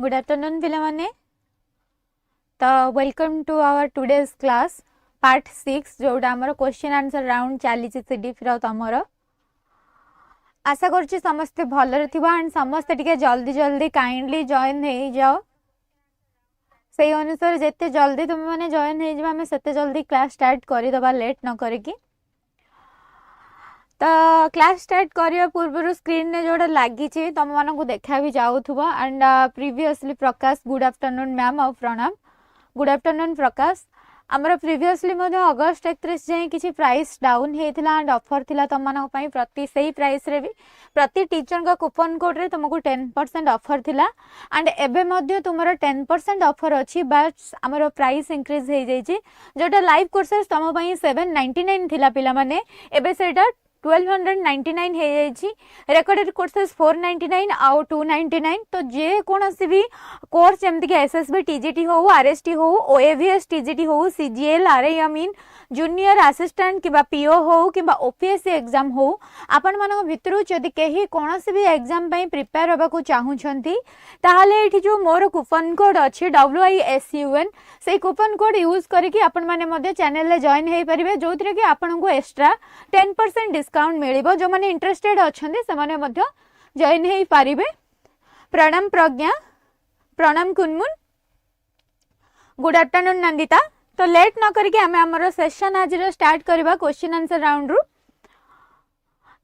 Good afternoon पिला माने तो welcome to our today's class part 6 जोटा हमर क्वेश्चन आंसर राउंड चली सीडीएफ रो तमर आशा करछि समस्त भलरे थिबा एंड समस्त टिके जल्दी जल्दी काइंडली जॉइन हे जाओ सही अनुसार जेते जल्दी तुम माने जॉइन हे जिबा हमें सेते जल्दी क्लास स्टार्ट करि दबा लेट न करिकि तो क्लास स्टार्ट करिया पूर्व स्क्रीन ने जोड़ा लगी तुम मान को देखा भी जाऊथुबा and previously Prakash good afternoon ma'am और प्रणाम गुड आफ्टरनून प्रकाश आमर प्रीवियसली अगस्ट 31 जाए किसी प्राइस डाउन होता एंड ऑफर थिला तुम मान प्रति सही प्राइस रे भी प्रति टीचर का कूपन कोड रे तुमको 10% ऑफर थिला एंड एबे मध्य तुमर 10% ऑफर अच्छी बट आमर प्राइस इंक्रीज हो जाइए जोटा लाइव कोर्सेस तुम 799 थिला पिला माने एबे सेटा 1299 हे जाइछि रेकॉर्डेड कोर्सेस 499 आउ 299 तो जे कोनसी भी कोर्स जेमति कि एसएसबी टीजीटी हो आरएचटी हो ओएवीएस टीजीटी हो CGL RI I mean junior assistant किबा पीओ हो किबा ओपीएससी एग्जाम हो आपण मानक भितरु जदि केही कोनसी भी एग्जाम पई प्रिपेयर होबा को चाहू छंती ताहाले एठी जो मोर कूपन कोड अछि WISUN से कूपन कोड यूज करके आपण माने मध्ये चैनल ले जॉइन हे परिबे जोथिरे कि आपण को एक्स्ट्रा 10% डिस्काउंट मिलिबो जो माने इंटरेस्टेड अछंती से माने मध्ये जॉइन हे परिबे प्रणाम प्रज्ञा प्रणाम कुनमुन गुड आफ्टरनून नंदिता तो लेट न करके हमें हमर सेशन आज स्टार्ट करबा क्वेश्चन आंसर राउंड रु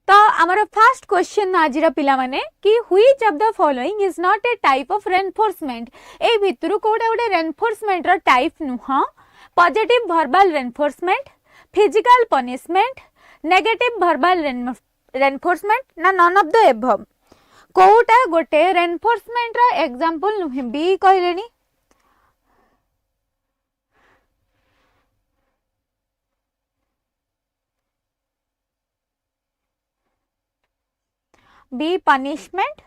तो आमर फर्स्ट क्वेश्चन आज पिला माने कि which of the following is not a type of reinforcement ए भितरु कोडा गोटे रेनफोर्समेंट रो टाइप नुह positive verbal reinforcement physical punishment negative verbal reinforcement ना नन ऑफ द एबव कोटा गोटे रेनफोर्समेंट रो एग्जांपल नुह बी कहलेनी बी पनिशमेंट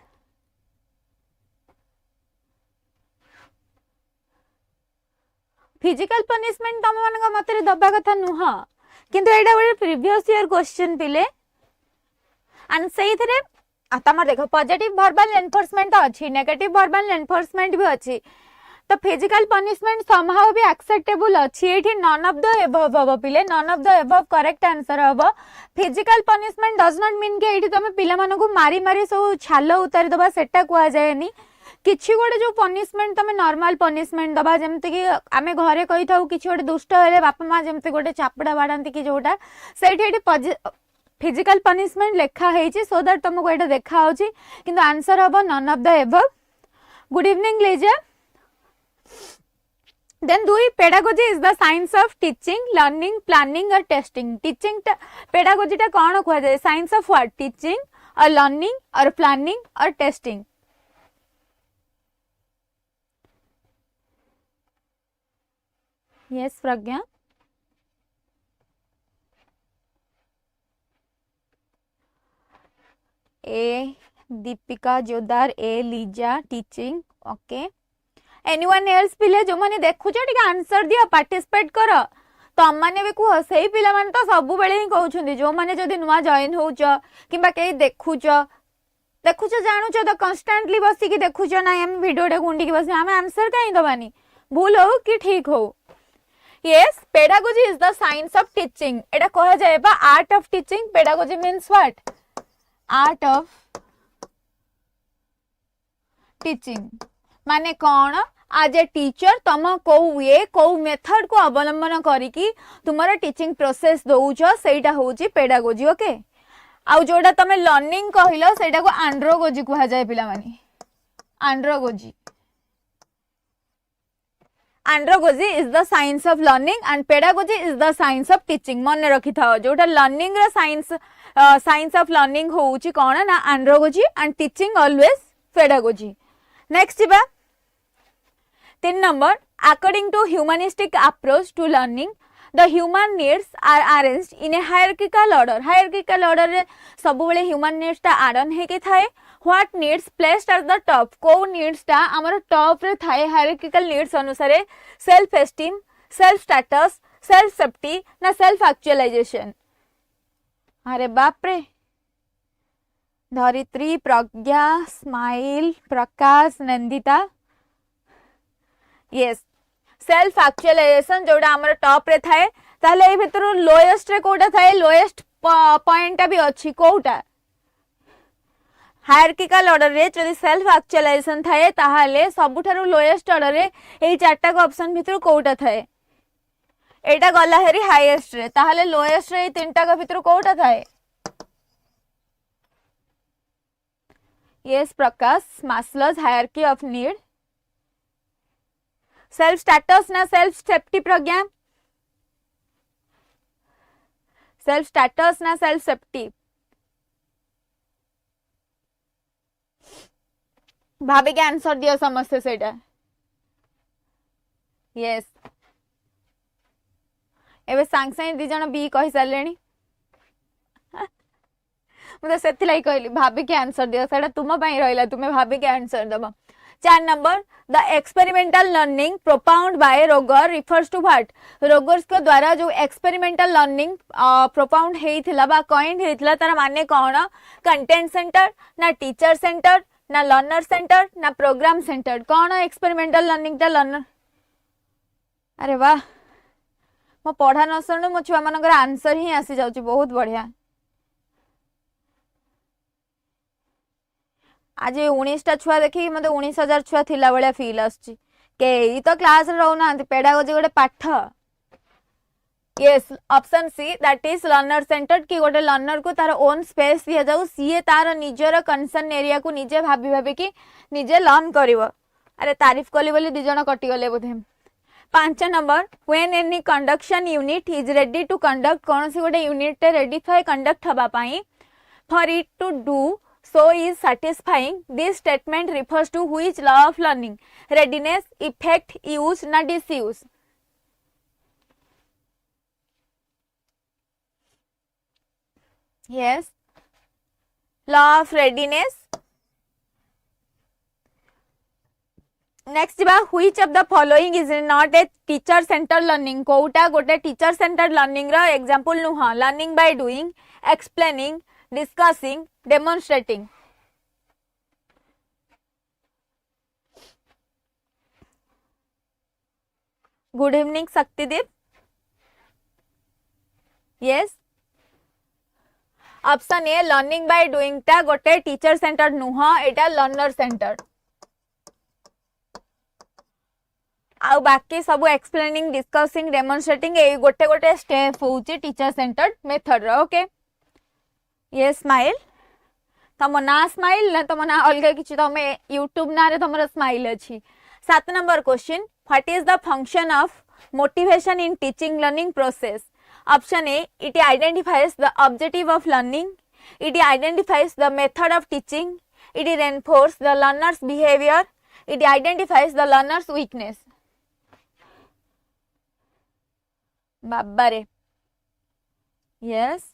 फिजिकल पनिशमेंट तुम मान मत दबा कथा नुह किंतु एटा गोटे प्रीवियस ईयर क्वेश्चन पिले एंड से तुम देख पॉजिटिव वर्बल एनफोर्समेंट तो अच्छी नेगेटिव वर्बल एनफोर्समेंट भी अच्छी तो फिजिकल पनिशमेंट समहाउ भी एक्सेप्टेबल अच्छी एठी नन ऑफ द एबव हबो पिले none of the above correct answer हबो physical punishment does not mean के एठी तुम पिला मानको मारी मारी सब छाल उतारी दबा सेटा कुआ जायनी किछि गोटे जो पनिशमेंट तुम नॉर्मल पनिशमेंट दबा जेमति कि आमे घरे कहि थाउ किछि गोटे दुष्ट हेले बापा मां जेमति गोटे चापड़ा बाडंती कि जोटा सेठी एठी फिजिकल पनिशमेंट लेखा हेछि सो दैट तुमको एटा देखा होछि किंतु आंसर हबो none of the above good evening लेजा Then pedagogy is the science of teaching, learning, planning or testing. Teaching pedagogy टा कौन कुआ जाए? Science of what? Teaching or learning or planning or testing. Yes, Pragya. A Deepika Jodar, A Liza teaching. Okay. Anyone else पिले जो माने देखु छ टिके आंसर दियो पार्टिसिपेट कर तम माने भी कुह सही पिला माने तो सब बेले ही कहउछुंदी जो माने जदी नुवा जॉइन होउछ किबा के देखु छ जानू छ तो कांस्टेंटली बसी की देखु छ ना हम वीडियो टे गुंडी की बसी हम आंसर काई दबानी भूल हो कि ठीक हो yes pedagogy is the science of teaching एटा कह जाय बा art of teaching pedagogy means what art of teaching माने कौन आज ए टीचर तुम को वे को मेथड को अवलंबन करिकी तुमरा टीचिंग प्रोसेस दउछ सेटा होची पेडागोजी ओके आउ जोडा तमे लर्निंग कहिलो सेटा को एंड्रोगोजी कुहा जाय पिला माने andragogy andragogy is the science of learning and pedagogy is the science of teaching मन रखि थाओ जोटा लर्निंग रा साइंस ऑफ लर्निंग होची कोन ना andragogy and teaching always pedagogy next बा 3 number according to humanistic approach to learning the human needs are arranged in a hierarchical order रे सब बेले human needs ता आडन हे के थाए what needs placed at the top को needs ता हमर टॉप रे थाए hierarchical needs अनुसार self esteem self status self safety ना self actualization अरे बाप रे धरित्री प्रज्ञा स्माइल प्रकाश नंदिता यस सेल्फ एक्चुअलाइजेशन जोड़ा हमर टॉप रे थाए ताले ए भितर लोएस्ट रे कोटा थाए लोएस्ट पॉइंट भी अछि कोटा हायरार्किकल ऑर्डर रे जदि सेल्फ एक्चुअलाइजेशन थाए ताहाले सबुठारु लोएस्ट ऑर्डर रे एई चारटा को ऑप्शन भितर कोटा थाए एटा गला हेरी हाईएस्ट रे ताहाले लोएस्ट रे तीनटा को भितर कोटा थाए yes Prakash Maslow's hierarchy of need self status ना सेल्फ सेफ्टी प्रज्ञा सेल्फ स्टेटस ना सेल्फ सेफ्टी भाभी के आंसर दियो समस्ते सेटा यस एबे सांग सांग दी जण बी कहि सारलेनी मुझे सेति लाई कहली भाभी के आंसर दियो सेटा तुम पई रहला तुमे भाभी के आंसर दबा 4 number the experimental learning propound by Roger refers to what Rogers के द्वारा जो एक्सपेरिमेंटल लर्निंग प्रोपाउंड हेइथिला बा कॉइंड हेइथिला तार माने कोन कंटेंट सेंटर ना टीचर सेंटर ना लर्नर सेंटर ना प्रोग्राम सेंटर कौन एक्सपेरिमेंटल लर्निंग टा लर्नर अरे वाह मो पढ़ा न शुणु मो छुआ मानकर आंसर ही आसी जाउची बहुत बढ़िया आज 19टा छुआ देखि मते 19,000 छुआ थिला बळिया फील आछी के ई तो क्लास रे रहउना पेडागोजी गोटे पाठ yes option see that is learner centred कि गोटे लर्नर को तार ओन स्पेस दिया जाऊ सीए तार निजर कंसर्न एरिया को निजे भाबी भाबी कि निजे लर्न करिवो अरे तारीफ कली बोली दी जण कटि गले बोधे 5 number when any conduction unit is ready to conduct कौन सी गोटे यूनिट रेडी थाए कंडक्ट हबा पाई for it to do so is satisfying this statement refers to which law of learning readiness effect use na disuse yes law of readiness next ba which of the following is not a teacher centered learning कोटा गोटे teacher centered learning रा example नुहा learning by doing explaining discussing demonstrating good evening Shaktidip yes option A learning by doing टा गोटे teacher centre नुह एटा learner centre आउ बाकी सब एक्सप्लेनिंग डिस्कसिंग डेमोन्स्ट्रेटिंग ए गोटे गोटे स्टेप होउची टीचर सेंटर्ड मेथड रो ओके ये स्माइल तम ना स्माइल ना तम ना अलग किछि तमे यूट्यूब ना रे तमरा स्माइल अछि 7 number question what is the function of motivation in teaching learning process option A it identifies the objective of learning it identifies the method of teaching it reinforce the learners behaviour it identifies the learners weakness बाबारे yes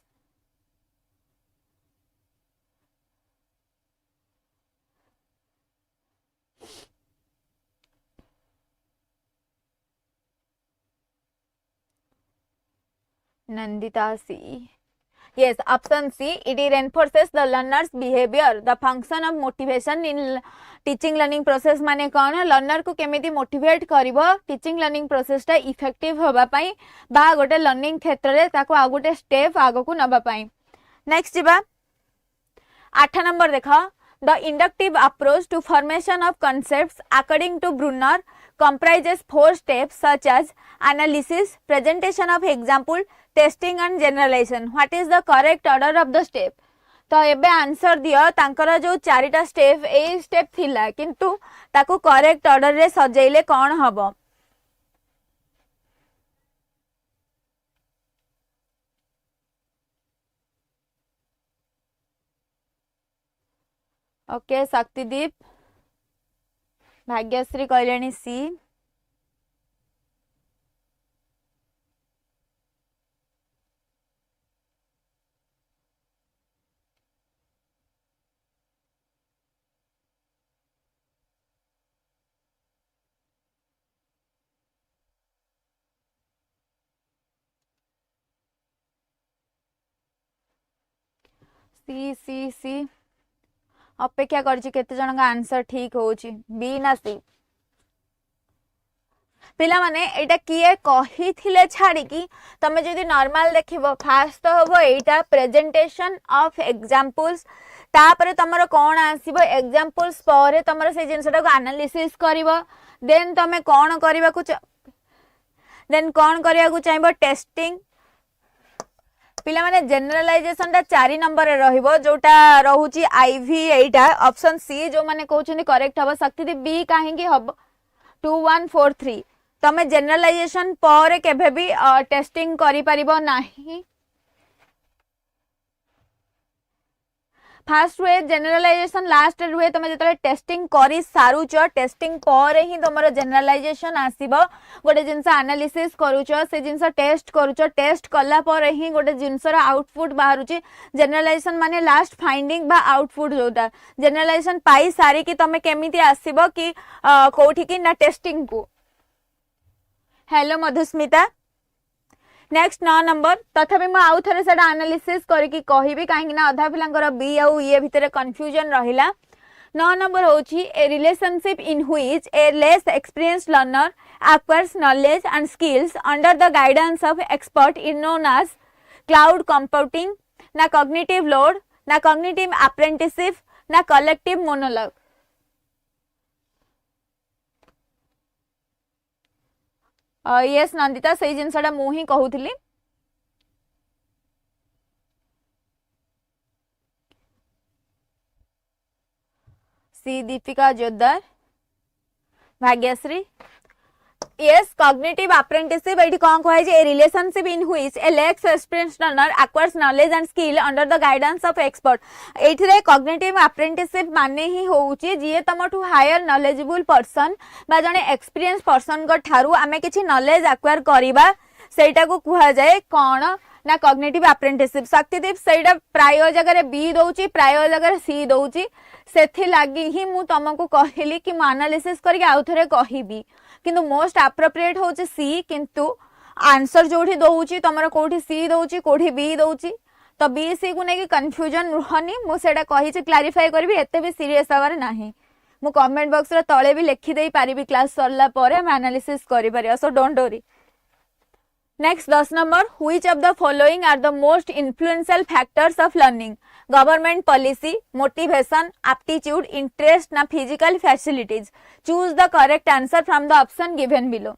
Nandita C. Yes, option C. It reinforces the learner's behavior. The function of motivation in teaching learning process माने कौन learner को केमिति motivate करिवो teaching learning process टा effective होबा पाई बा गोटे learning क्षेत्र रे ताको आ गोटे step आगो को नबा पाई next जिबा 8 नंबर देखा the inductive approach to formation of concepts according to Brunner comprises 4 steps such as analysis, presentation of example, testing and generalization. What is the correct order of the step? तो एबे answer दियो तांकर जो चारिटा step a step थिला किंतु ताको correct order रे सजेइले कोन हबो ओके शक्तिदीप भाग्यश्री कहलेनी सी सी सी सी अपेक्षा करछि केते जन का आंसर ठीक होउछि बी ना सी पिला माने एटा किए कही थिले छाड़ी की तमे जदी नॉर्मल देखिबो फास्ट तो हबो एटा प्रेजेंटेशन ऑफ एग्जांपल्स तापर तमरो कोन आसीबो एग्जांपल्स पर तमरो से जिंसटा को एनालिसिस करिवो देन तमे कोन करिवा को देन कोन करिया को चाहबो टेस्टिंग पिला माने जनरलाइजेशन ता 4 नंबर रे रहिबो जोटा रहूची आईवी एटा ऑप्शन सी जो माने कहउछनी करेक्ट हबो शक्ति बी काहे की हबो 2143 तमे जनरलाइजेशन पर केभे भी टेस्टिंग करि परिबो नाही फास्ट हुए जनरलाइजेशन लास्ट हुए तुम जो टेस्टिंग करी सारुच टेस्टिंग पर ही तुम जनरलाइजेशन आसीबो गोटे जिनस एनालिसिस करूच से जिनस टेस्ट करूच टेस्ट कला पर ही गोटे जिनसर आउटपुट बाहरुची जनरलाइजेशन माने लास्ट फाइंडिंग बा आउटपुट जोटा जनरलाइजेशन पाई सारी कि तुम केमिति आसीबो कि कोठी कि ना टेस्टिंग को हेलो मधुस्मिता नेक्स्ट 9 नंबर तथापि मैं आउ थरे सेटा एनालिसिस करके कहिबी काहे ना आधा पिलांकर बी आउ ए भितरे कंफ्यूजन रहिला 9 नंबर होची ए relationship in which a less experienced learner acquires knowledge and skills under the guidance of expert is known as cloud computing ना cognitive load ना cognitive apprenticeship ना collective monologue यस नंदिता से जिनसटा मु ही कहूली सी दीपिका जोरदार भाग्यश्री yes cognitive apprenticeship एठी कोन कहै जे relationship in which a less experienced learner acquires knowledge and skill under the guidance of expert एठी रे cognitive apprenticeship माने ही होउची जे तमठु हायर नॉलेजेबल पर्सन बा जने एक्सपीरियंस पर्सन को थारु आमे किछि नॉलेज एक्वायर करिबा सेटा को कुहा जाय कोन ना cognitive apprenticeship शक्तिदीप सेटा प्राय जगह रे बी दोउची प्राय जगह रे सी दोउची सेथि लागि ही मु तमको कहिली कि मु एनालिसिस करके आउ थरे कहिबी किंतु मोस्ट एप्रोप्रिएट होची सी किंतु आंसर जोठी दोउची तमरा कोठी सी दोउची कोठी बी दोउची तो बी सी को नेकी कंफ्यूजन रहनी मु सेटा कहि जे क्लैरिफाई करबी एते भी सीरियस हवार नाही मु कमेंट बॉक्स रे तळे भी लिखि देई पारिबी क्लास सरला परे हम एनालिसिस करि पारिया so don't worry next 10 number which of the following are the most influential factors of learning government policy motivation aptitude interest ना physical facilities choose the correct answer from the option given below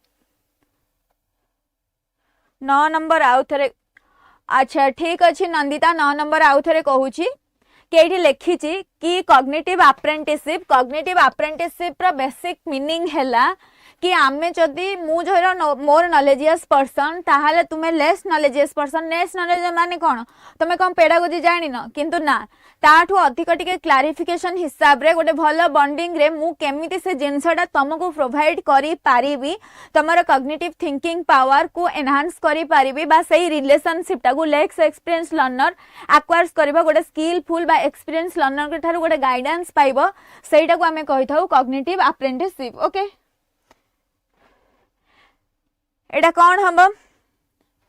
9 number आउ थरे अच्छा ठीक अछि Nandita 9 number आउ थरे कहूची केठी लेखिची कि cognitive apprenticeship रा बेसिक मीनिंग हैला कि आमे जदि मु जो मोर नॉलेजियस पर्सन ताहाले तुमे लेस नॉलेजियस पर्सन लेस नॉलेज माने कोन तुमे कम पेडागोजी जानि न किंतु ना ताठु अधिक टिके क्लैरिफिकेशन हिसाब रे गोटे भलो बॉन्डिंग रे मु केमिति से जिंसटा तुमको प्रोवाइड करी पारिबी तमरो कॉग्निटिव थिंकिंग पावर को एनहांस करी पारिबी बा सही रिलेशनशिप टा को लेस एक्सपीरियंस लर्नर एक्वायर्स करबा गोटे स्किलफुल बा एक्सपीरियंस लर्नर के थारु गोटे गाइडेंस पाइबो सेटा को हमें कहि थाउ कॉग्निटिव अप्रेंटिसशिप ओके एटा कौन हम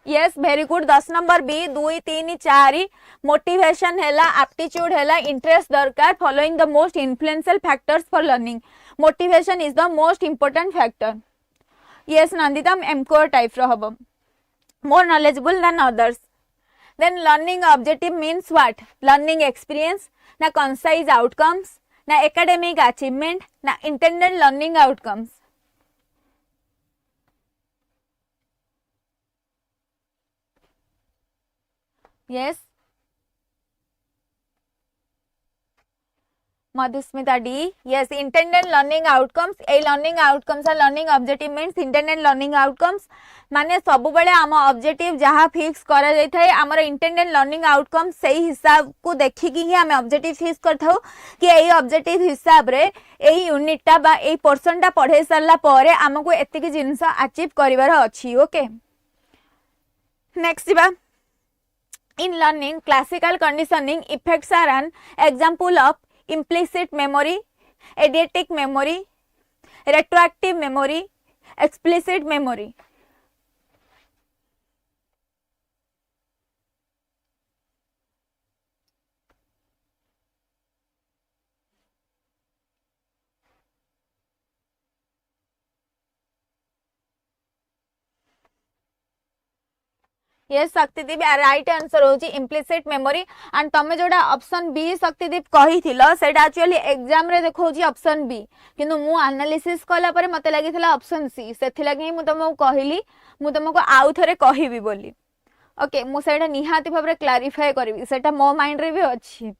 yes very good 10 number B 2 3 4 motivation हैला एप्टीट्यूड हैला इंटरेस्ट दरकार following the most influential factors for learning motivation is the most important factor yes Nandita एमकोर टाइप रो हबो more knowledgeable than others than learning objective means what learning experience ना concise outcomes ना academic achievement ना intended learning outcomes yes madhusmita d yes intended learning outcomes a learning outcomes are learning objective means intended learning outcomes माने सब बेले आम objective जहाँ fix करा जाय थाए हमर इंटेंडेड लर्निंग आउटकम सही हिसाब को देखि कि ही हम ऑब्जेक्टिव फिक्स करथाउ कि एई ऑब्जेक्टिव हिसाब रे एई यूनिट टा बा एई पोर्शन टा पढे सरला परे हमको एति कि जिंस अचीव करिवार अछि ओके नेक्स्ट बा In learning, classical conditioning effects are an example of implicit memory, eidetic memory, retroactive memory, explicit memory. Yes Shaktidip right answer होची इम्प्लिसिट मेमोरी एंड तमे जोडा ऑप्शन बी शक्तिदीप कहिथिलो सेटा एक्चुअली एग्जाम रे देखौची ऑप्शन बी किंतु मु analysis कला परे मते लागिथिला ऑप्शन सी सेथि लागि मु तुमको कहिली मु तुमको आउ थरे कहिबी बोली ओके मु सेटा निहाती भाबरे क्लैरिफाई करबी सेटा मो माइंड रे भी अछि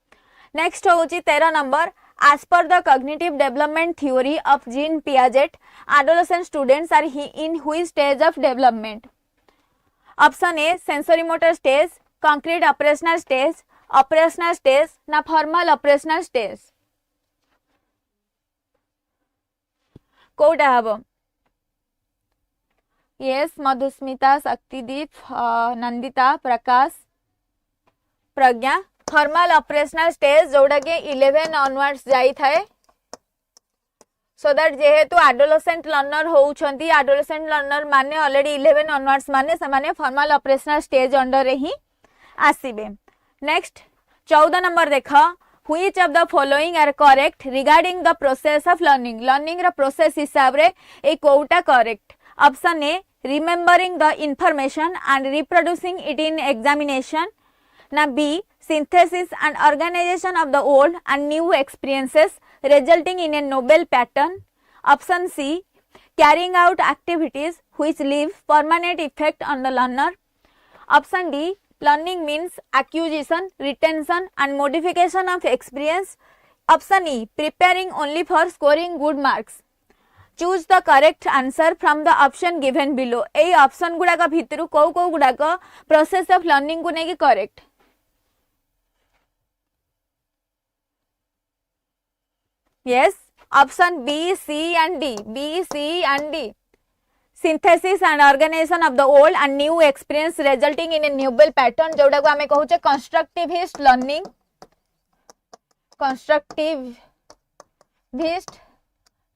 नेक्स्ट होची 13 number as per the cognitive development theory of Jean Piaget adolescent students are in which stage of development option A sensory motor stage concrete operational stage ना फॉर्मल ऑपरेशनल स्टेज कोटा हबो yes Madhusmita Shaktideep Nandita Prakash Pragya formal operational stage जोड़ा के 11 onwards जाई थाए so that जेहेतु adolescent learner होउछंती adolescent learner माने ऑलरेडी 11 ऑनवर्ड्स माने से माने फॉर्मल ऑपरेशनल स्टेज अंडर रे ही आसीबे नेक्स्ट 14 नंबर देखा which of the following are correct regarding the process of learning रा प्रोसेस हिसाब रे ए कोउटा correct option A remembering the information and reproducing it in examination ना B synthesis and organization of the old and new experiences resulting in a novel pattern. Option C, carrying out activities which leave permanent effect on the learner. Option D, learning means acquisition, retention and modification of experience. Option E, preparing only for scoring good marks. Choose the correct answer from the option given below. এই option गुड़ा का भितरु को गुड़ा का process of learning को नेकी correct. Yes, option B, C and D. B, C and D. Synthesis and organization of the old and new experience resulting in a novel pattern जोड़ा को हमें कहूचे constructivist learning. Constructivist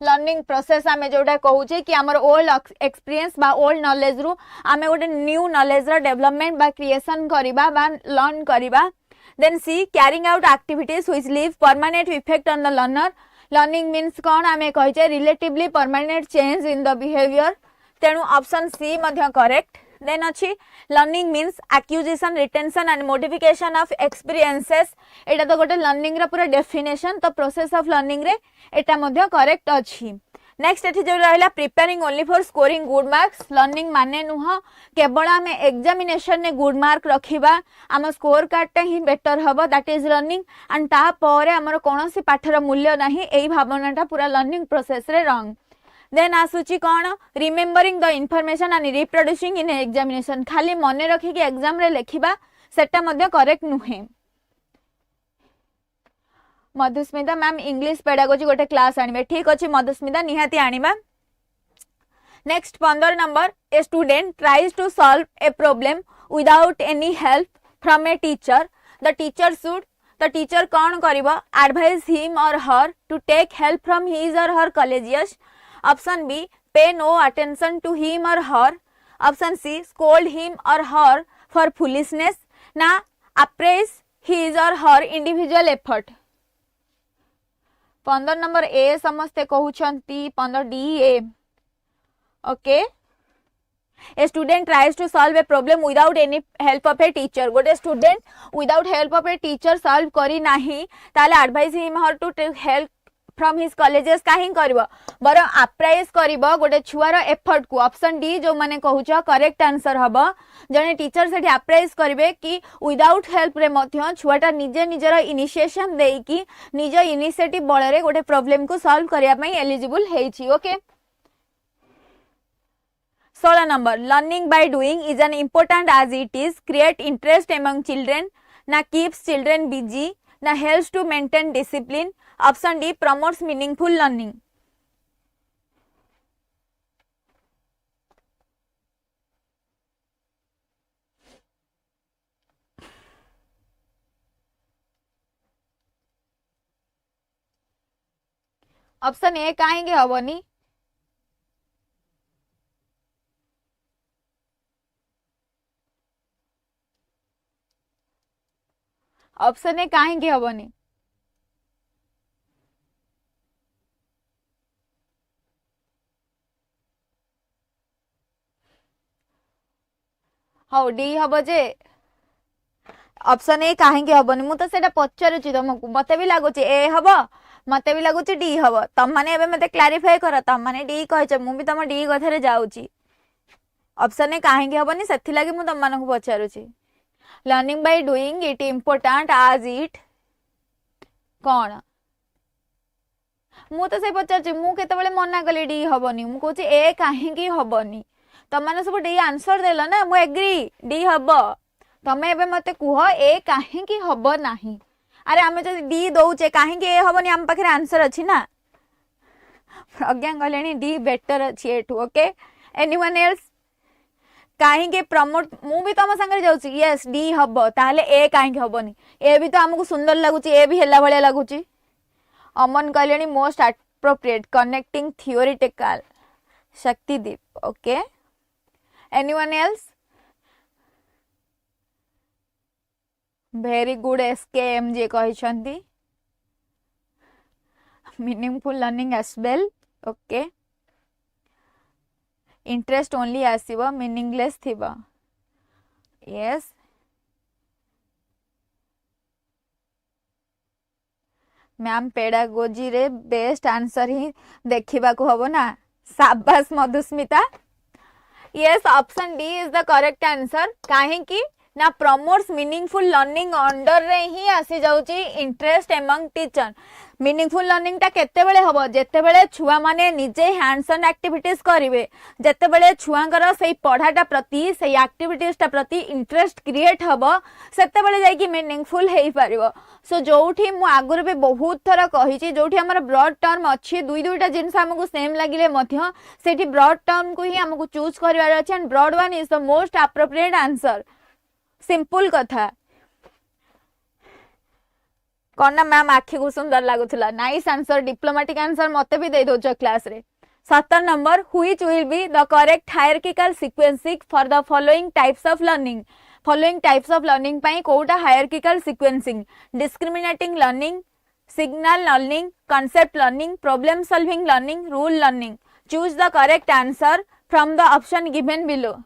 learning process हमें जोड़ा कहूचे कि हमारे old experience बा old knowledge रु हमें गोटे new knowledge रा development बा creation करिबा बा learn करिबा. Then C, carrying out activities which leave permanent effect on the learner. Learning means कौन आमे कहिचे relatively permanent change in the behaviour तेणु ऑप्शन सी मध्य करेक्ट देन अछि learning means acquisition retention and modification of experiences एटा तो गोटे लर्निंग रा पूरा डेफिनेशन तो प्रोसेस ऑफ लर्निंग रे एटा मध्य करेक्ट अछि नेक्स्ट एठी जो रहला preparing only for scoring good marks learning माने नुह केवल आमे एग्जामिनेशन ने गुड मार्क रखिबा आम स्कोर कार्ड टा ही बेटर हबो दैट इज लर्निंग एंड ता परे हमर कोनोसी पाठर मूल्य नाही एई भावनाटा पूरा लर्निंग प्रोसेस रे रंग देन आसुची कोन remembering the information and reproducing in examination खाली मने रखि कि एग्जाम रे लेखिबा सेटा मध्य करेक्ट नुहे मधुस्मिता मैम इंग्लिश पेडागोजी गोटे क्लास आनिबे ठीक अछि मधुस्मिता निहाती आनिबा next 15 number A student tries to solve a problem without any help from a teacher the teacher कौन करिबो advise him or her to take help from his or her colleagues option B pay no attention to him or her option C scold him or her for foolishness ना appraise his or her individual effort 15 number ए समस्ते कहउछंती 15 D ए okay a student tries to solve a problem without any help of a teacher गोटे student without help of a teacher solve करी नाही ताले advice him her to take help from his colleagues काहे करबो बर apprise करबो गोटे छुआर एफर्ट को ऑप्शन डी जो माने कहउछ करेक्ट आंसर हबो जने टीचर सेठी अप्राइज करबे कि विदाउट हेल्प रे मध्य छुआटा निजे निजर इनिशिएशन देई कि निज इनिशिएटिव बळ रे गोटे प्रॉब्लम को सॉल्व करिया पई एलिजिबल हेछि okay 16 number learning by doing is an important as it is create interest among children ना कीप्स चिल्ड्रेन बिजी ना helps to maintain discipline option D promotes meaningful learning option A काहेंगे हबनी option A काहेंगे हबनी हौ D हम जे option A कहीं हेनी मुझे तो पचारुची तुमको मत भी लगुच ए हम मत भी लगुच डी हम तुम मैंने मत क्लारीफाई कर तुम मैंने डी कह मुझे तुम डी कथार जाऊँगी ऑप्शन ए कहीं हेनी से मुझे तुम मानक पचारुची learning by doing it important as it कौन मु तो से पचार मुझे मना कली डी हेनी मुझे ए कहीं हेनी तुम मैंने सब डी आंसर देल ना मु एग्री डी हम तमें एबे मत कह ए कहीं हम ना अरे आम जो डी दौचे कहीं ए हेनी आम पाखे आंसर अच्छी ना प्रज्ञा कहले डी बेटर अच्छी एठू ओके एनीवन एल्स कहीं प्रमोट मु भी तुम सागर जाऊँ यस डी हम ताहले ए कहीं हेनी ए भी तो आमको सुंदर लगुच ए भी है भाया लगुच अमन कहले most appropriate connecting theoretical Shaktideep okay anyone else very good SKM जे कहते meaningful learning as well okay interest only आसीबो मीनिंगलेस थिबो यस मैम पेडागोजी रे बेस्ट आंसर ही देखा को हबो ना शाबाश Madhusmita yes option D is the correct answer कहीं ना प्रमोट्स मीनिंगफुल लर्निंग अंडर रे ही आसी जाउची interest among teacher meaningful learning टा केते बेले हबो जेते बेले छुआ माने निजे हैंड्स ऑन एक्टिविटीज करिवे जेते बेले छुआंकर सेई पढ़ाटा प्रति सेई एक्टिविटीज टा प्रति इंटरेस्ट क्रिएट हबो सेते बेले जाई कि मीनिंगफुल हेई पारिबो सो जोठी मु आगुर भी बहुत थरा कहिची जोठी हमर ब्रॉड टर्म अछि दुई दुईटा जिंस हमकु सेम लागिले मध्य सेठी ब्रॉड टर्म को ही हमकु चूज करिवार अछि and broad one is the most appropriate answer simple कथा कौन ना मैम आखि को सुंदर लगुला नाइस आंसर डिप्लोमेटिक आंसर मते भी दे दो क्लास रे 17 number which will be the correct hierarchical sequencing for the following types of learning पई कोटा hierarchical sequencing discriminating learning signal learning concept learning problem solving learning rule learning choose the correct answer from the option given below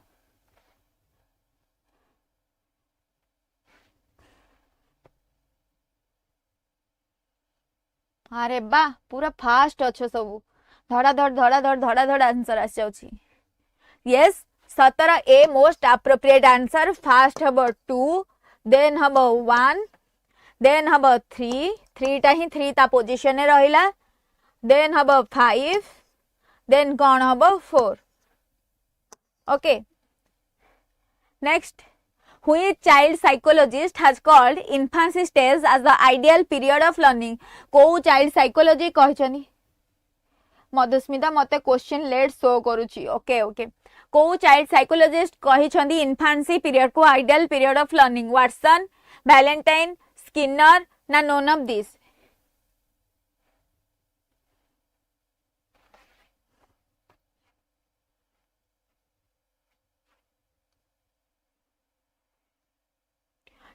अरे बा पूरा fast अच्छो सब धड़ा answer आस जाउची यस 17 ए मोस्ट एप्रोप्रिएट आंसर फास्ट हम 2 देन हम 1 देन हम 3 टा ही 3 ता पोजीशन रे रहिला देन हम 5 देन कौन हम 4 okay next Which child psychologist has called infancy stage as the ideal period of learning? को child psychology कहछनी मधुस्मिता मते क्वेश्चन लेट शो करूची ओके ओके को चाइल्ड साइकोलॉजिस्ट कहछंदी इन्फांसी पीरियड को ideal period of learning Watson Valentine Skinner ना known of this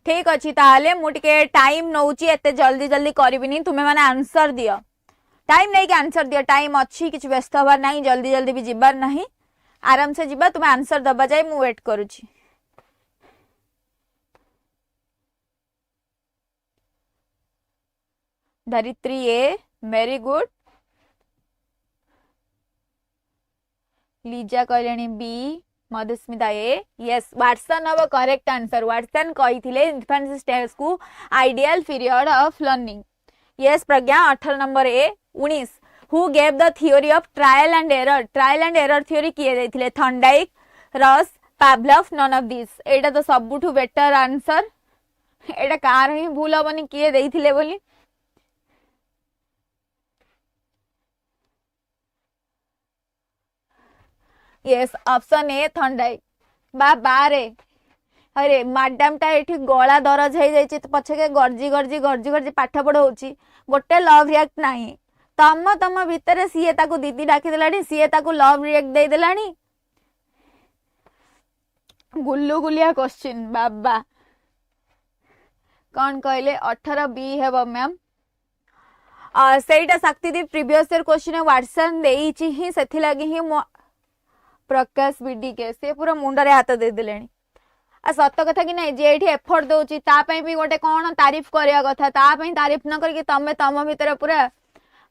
ठीक अच्छी ताहले मु टिके टाइम नौची एते जल्दी जल्दी करबिनी तुमे माने आंसर दियो टाइम नहीं के आंसर दियो टाइम अच्छी किछ व्यस्त हबार नहीं जल्दी जल्दी भी जिबार नहीं आराम से जिबा तुमे आंसर दबा जाय मु वेट करूची Dharitri A very good Liza कहलेनी B Madhusmita A yes Watson अब करेक्ट आंसर वाटसन कही इन्फेंसी स्टेज को ideal period of learning yes Pragya 18 number A 19 who gave the theory of trial and error theory किए देथिले Thorndike Ross Pavlov none of this एटा तो सबुठु better answer एटा कार ही भूल हबनी किए देथिले बोली यस ऑप्शन ए थॉर्नडाइक बारे अरे मैडम टा एठी गला दरज हो जाई तो पछके गर्जी पाठ पढ़ाऊची गोटे लव रिएक्ट नहीं तम भितर सीए ताको दीदी डाकी देलानी सीए ताको लव रिएक्ट दे देलानी गुल्लू गुलिया क्वेश्चन बाबा कौन कहले 18 बी हेबो मैम सेटा शक्तिदीप प्रीवियस ईयर क्वेश्चन वाटसन देइची ही प्रकाश बीडी के से पूरा मुंडरे हाथ दे देलेनी आ सत कथा कि नहीं जे एफर्ट दउची ता पई भी गोटे कोन तारीफ करिया कथा ता पई तारीफ न करके तमे तम भीतर पूरा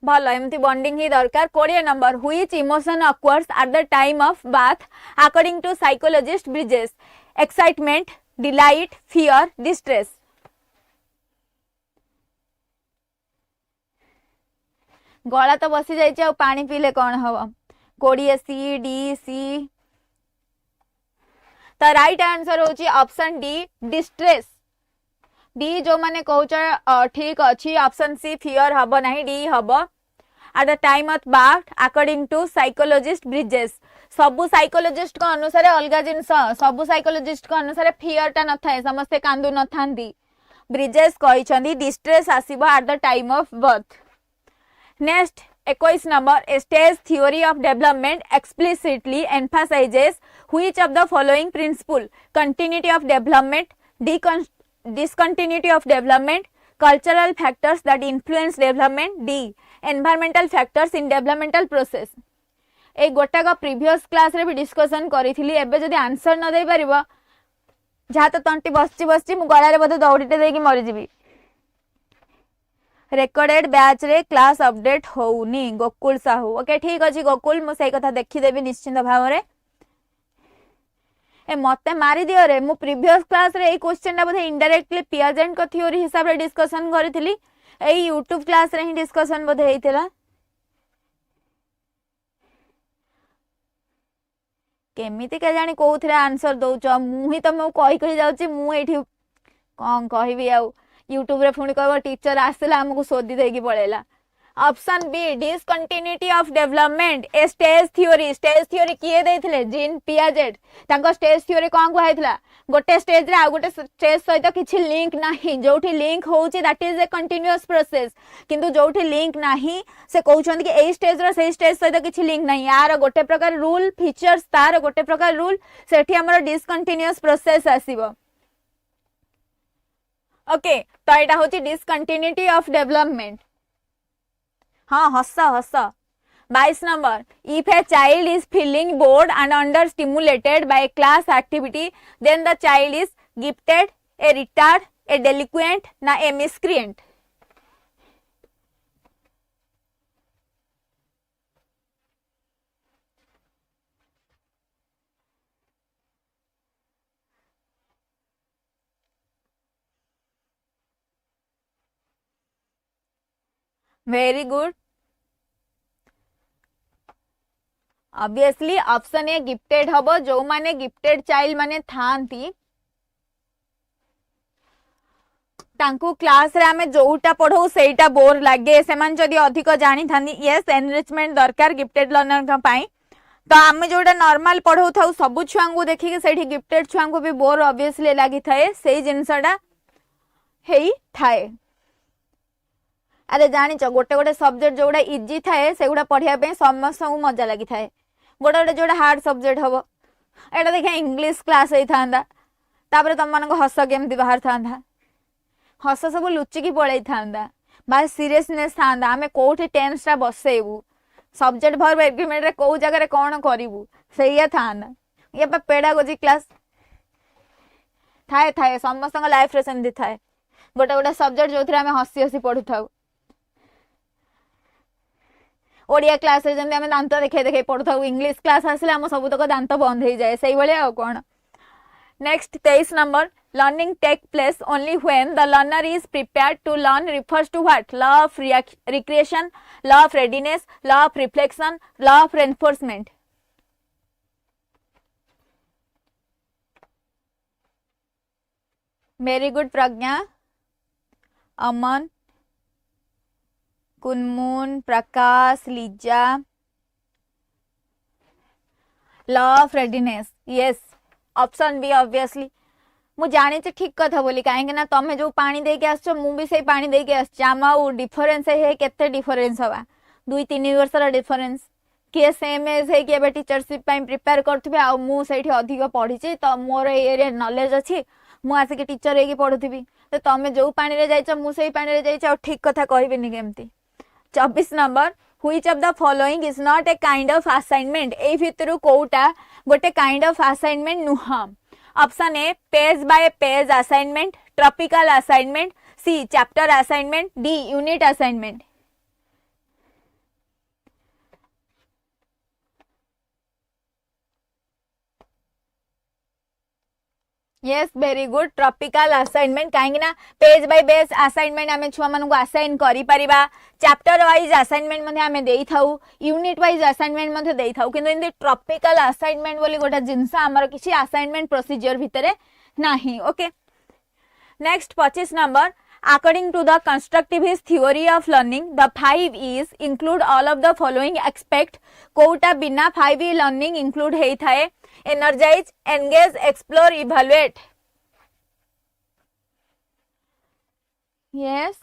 भल एमती बॉन्डिंग ही दरकार 20 number which emotion occurs at the time of birth according to psychologist Bridges excitement delight fear distress गला तो बसी जाइए आ पानी पीले कौन हम 20 सी डी सी तो राइट आंसर होची ऑप्शन डी डिस्ट्रेस डी जो माने कहूच ठीक अच्छी ऑप्शन सी फियर हम ना डी हम at the time of birth according to psychologist Bridges सबु साइकोलॉजिस्ट को अनुसार अलग जिनस सबु साइकोलॉजिस्ट को अनुसार फियर टा न थाए समस्ते कांदू न थांदी ब्रिजेस कहिसंदी डिस्ट्रेस आसीबो at the time of birth next 21 number a stage theory of development explicitly emphasizes which of the following principle continuity of development discontinuity of development cultural factors that influence development d environmental factors in developmental process ए गोटा का previous class रे भी discussion करिथिली एबे जदी answer न दे परिबो जहा तो तंटी बसची मु गळा रे बदे दौड़ीटे देकी मरि जिवि रेकर्डेड बैच रे क्लास अपडेट होउनी गोकुल साहू ओके ठीक अछि गोकुल मु सही कथा देखि देबी निश्चित भाव रे ए मते मारी दियो रे मु प्रीवियस क्लास रे ए क्वेश्चन ता बधे इनडायरेक्टली पियाजेंट को थ्योरी हिसाब रे डिस्कशन करिथिली ए यूट्यूब क्लास रे ही डिस्कशन बधे हेइतिला केमिति के जानी कोउथरे आंसर दउछ मु ही तमु कहि कहि जाउची मु एठी कोन कहबी आ यूट्यूब रे पुणी कहबो टीचर आसला हमको सोदी देकी पळेला option B discontinuity of development a stage theory किए देथिले जीन पियाजेट तांको स्टेज थ्योरी कोन कहैथिला गोटे स्टेज रे आ गोटे स्टेज सहित किछि लिंक नाही जोठी लिंक होउची that is a continuous process किंतु जोठी लिंक नाही से कहउछन कि ए स्टेज रो से स्टेज सहित किछि लिंक नाही यार गोटे प्रकार रूल फीचर्स तार गोटे प्रकार रूल सेठी हमर डिसकंटीन्यूअस प्रोसेस आसीबो ओके तो एटा होची डिसकंटिन्यूटी ऑफ डेवलपमेंट हाँ हस 22 number if a child is feeling bored and under stimulated by class activity then the child is gifted a retard a delinquent ना a miscreant very good obviously option A gifted हबो जो माने gifted child माने थांती तांकु class रे आमे जोटा पढौ सेटा bore लागे सेमान जदी अधिक जानि थानी यस एनरिचमेंट दरकार गिफ्टेड लर्नर का पाई तो आमे जोटा नॉर्मल पढौ थाउ सब छुआंगु देखि के सेठी गिफ्टेड छुआंगु भी बोर ऑब्वियसली लागि थाए सेही जिंसडा हेई थाए अरे जानिच गोटे गोटे सब्जेक्ट जोड़ा इजी थाए सेगुड़ा पढ़िया पे समस्त मजा लगी थाए गोटे गोटे जोड़ा हार्ड सब्जेक्ट हम एटा देखिए इंग्लिश क्लास होता तापर तुम मान हस केमती बाहर था हस सब लुचिकी पड़े था बाहर सीरियसनेस था आम कौटे टेन्सटा बसैबू सब्जेक्ट भर एग्रीमेंट रे कौ जगह कौन करूँ से था ये पेडागोजी क्लास थाए थाए समस्त लाइफ रे सेमती थाए गोटे गोटे सब्जेक्ट जो आम हसी हसी पढ़ु था ओडिया क्लास रे जंदे हमें दांत देखे देखे पढ़ु था इंग्लिश क्लास आसले हम सब तक दांत बंद हो जाए सही भाई आ कौन next 23 number learning take place only when the learner is prepared to learn refers to what law of recreation law of readiness law of reflection law of reinforcement very good Pragya Aman Kunmun Prakash Liza law of readiness yes option B obviously मु जानी ठीक कथा बोली कहीं ना तमें जो पानी देके आसो मु भी से पानी देके आम डिफरेन्स है केते डिफरेन्स हवा 2-3 वर्ष डिफरेन्स किए सेम एज है कि टीचरशिप प्रिपेयर करथबे आ मु सेठी अधिक पढ़ी तो मोर एरिया नॉलेज अच्छी मु आसिक टीचर होगी पढ़ुथी तो तमें जो पानी रे जाइछ मु से पानी रे जाइछ ठीक कथा कहबेनी केमती 24 number which of the following is not a kind of assignment ए भितरु कोउटा गोटे काइंड ऑफ असाइनमेंट नुह option A page by page assignment, tropical assignment, C chapter assignment, D unit assignment. Yes very good tropical assignment कहीं ना page by page assignment आम छुआ मान असाइन करि परिबा, चैप्टर वाइज असाइनमेंट मध्ये आम देई थाउ, यूनिट वाइज असाइनमेंट मध्ये देई थाउ, किंतु इन ट्रॉपिकल असाइनमेंट बोली गोटा जिंस हमर किछि असाइनमेंट प्रोसीजर भितरे नाही। Okay next 25 number according to the constructivist theory of learning the 5 E's include all of the following aspect कोउटा बिना 5 E learning include हेई थाए energize, engage, explore, evaluate। yes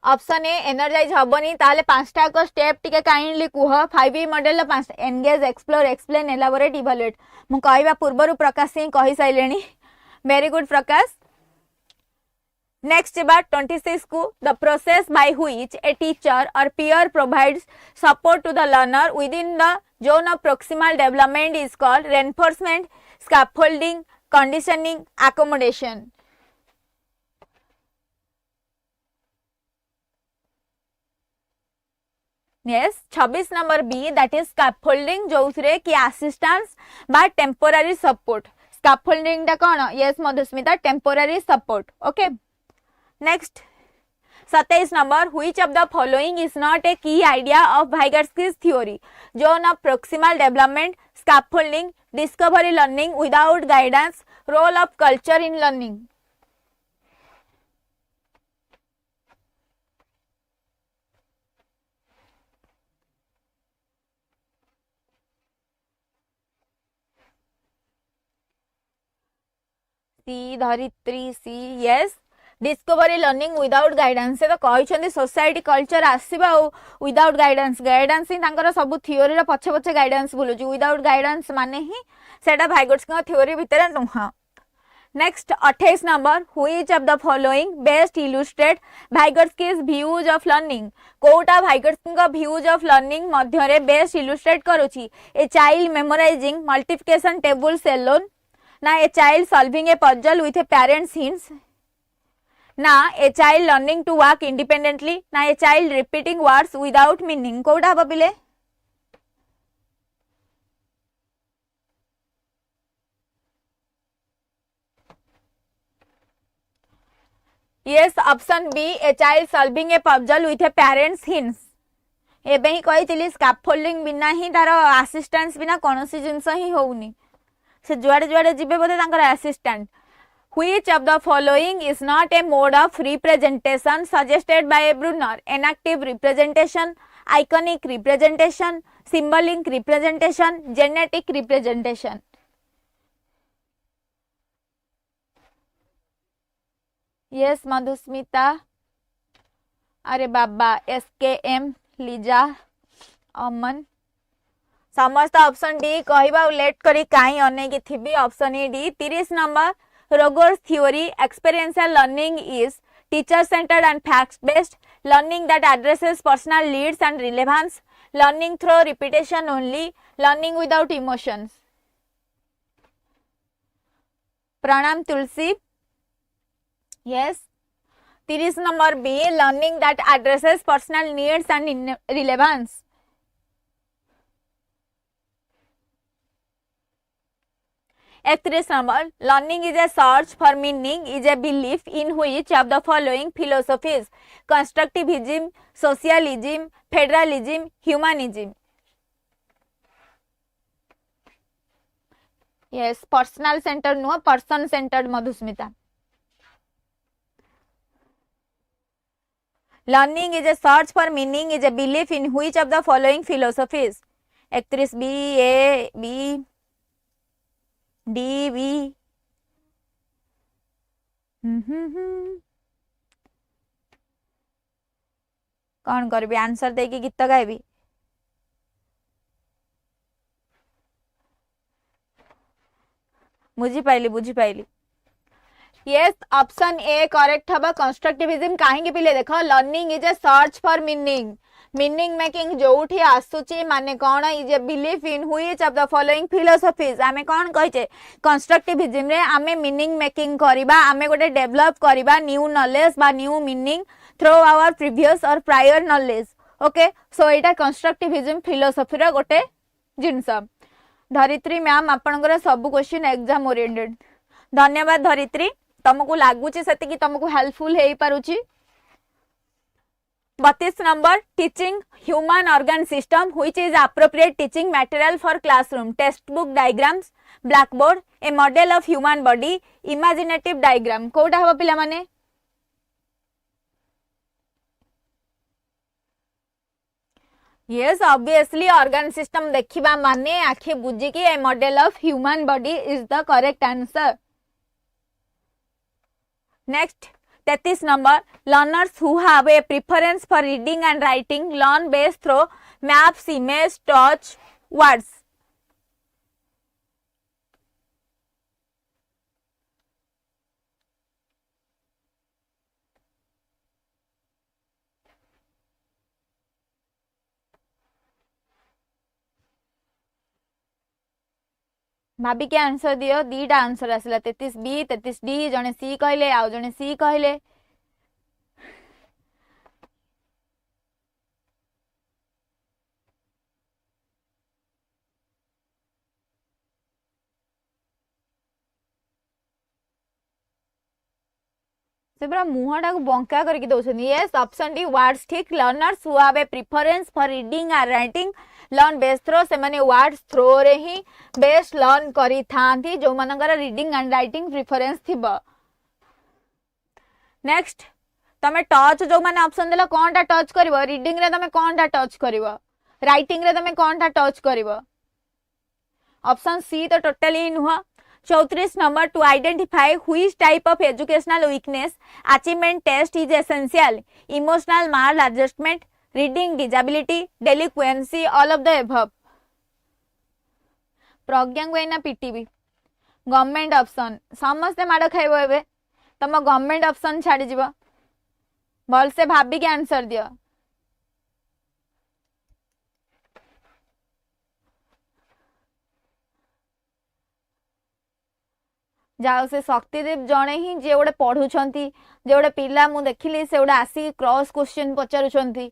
option A energize हबनी ताले पांचटा को step टिके kindly कुह 5E model पांच engage, explore, explain, elaborate, evaluate. मु कहबा पूर्वरु प्रकाश सिंह कहि साइलेनी वेरी गुड प्रकाश। नेक्स्ट बार 26 को the process by which a teacher or peer provides support to the learner within the zone of proximal development is called reinforcement, scaffolding, conditioning, accommodation। yes 26 number B that is scaffolding जो कि assistance बा temporary support. Scaffolding टा कोन yes Madhusmita temporary support. Okay next 27 number which of the following is not a key idea of Vygotsky's theory zone of proximal development, scaffolding, discovery learning without guidance, role of culture in learning. C Dharitri C yes discovery learning without guidance से तो कहते society culture आसवा without guidance guidance ही तांकर सब theory पछे पछे guidance बुलुची without guidance माने ही सेटा वाइगर्स्की थ्योरी भितर नुह। Next 28 number which of the following best illustrate Vygotsky's views of learning कोटा वाइगर्स्की व्यूज ऑफ लर्निंग मध्य रे बेस्ट इलुस्ट्रेट करूची a child memorising multiplication tables alone, ना a child solving a puzzle with a parents hints, ना a child learning to work independently, ना a child repeating words without meaning. कोटा हबो पिले yes option B a child solving a puzzle with a parents hints. एबे ही कहितली scaffolding बिना ही तार assistance बिना कोनोसी जिंस ही होउनी से जुआड़े जुआड़े जीवे बोधे तांकर assistant. Which of the following is not a mode of representation suggested by Brunner? Enactive representation, iconic representation, symbolic representation, genetic representation। yes Madhusmita अरे बाबा SKM Lisa अमन समस्त ऑप्शन डी कहबा लेट करी काई अने की थिबी option A D. 30 number Rogers theory experiential learning is teacher centered and facts based, learning that addresses personal needs and relevance, learning through repetition only, learning without emotions। प्रणाम Tulsi yes 30 number B learning that addresses personal needs and relevance। F3 number learning is a search for meaning is a belief in which of the following philosophies? Constructivism, socialism, federalism, humanism। yes personal centered नुह person centered Madhusmita. learning is a search for meaning is a belief in which of the following philosophies? F3 B A B D वी कौन करबी answer देकी गीत गायबी बुझी पाइली yes option A correct हबा कंस्ट्रक्टिविज्म काहे पिले देख learning is a search for meaning meaning making जोठी आसुची माने कौन is a belief in which of the following philosophies आमे कौन कहिचे कंस्ट्रक्टिविज्म रे आमे मीनिंग मेकिंग करिबा आमे गोटे डेवलप करिबा न्यू नॉलेज बा new meaning through our previous और प्रायर नॉलेज ओके सो एटा कंस्ट्रक्टिविज्म फिलोसफी रो गोटे जिंस धरित्री मैम आपनकर सब क्वेश्चन एग्जाम ओरिएंटेड धन्यवाद धरित्री तुमको लगुच से तुमको हेल्पफुल हो पारुची 32 number teaching human organ system which is appropriate teaching material for classroom text book diagrams black board a model of human body imaginative diagram कोटा हबो पिला माने यस ऑब्वियसली ऑर्गन सिस्टम देखिबा माने आखि बुझी कि a model of human body is the correct answer next 33 number learners who have a preference for reading and writing learn best through maps image touch words भाभी के answer दियो दीटा answer आसला 33 B 33 D जने सी कहले आउ जने सी कहले से पूरा मुहटा को बंका करके दउछन यस ऑप्शन डी वर्ड्स ठीक learners who have a preference for reading और राइटिंग लर्न बेस्ट थ्रो से माने वर्ड्स थ्रो रे ही बेस्ट लर्न करी थांती जो मनकर रीडिंग एंड राइटिंग प्रेफरेंस थिबा नेक्स्ट तमे टच जो माने ऑप्शन देला कोनटा टच करबो रीडिंग रे तमे कोनटा टच करबो राइटिंग रे तमे कोनटा टच करबो ऑप्शन सी तो टोटली नुह 34 number to identify which type of educational weakness achievement test is essential emotional maladjustment reading disability delinquency all of the above Pragya को एना पीटीबी गवर्नमेंट ऑप्शन समस्त माड़ खाइबो एबे तम गवर्नमेंट ऑप्शन छाड़ी जीवो भल से भाबी के आंसर दियो जाओ से शक्तिदेव जणे ही जे गोटे पढ़ुछंती जे गोटे पिला मु देखिली से गोटे आसी क्रॉस क्वेश्चन पचारुछंती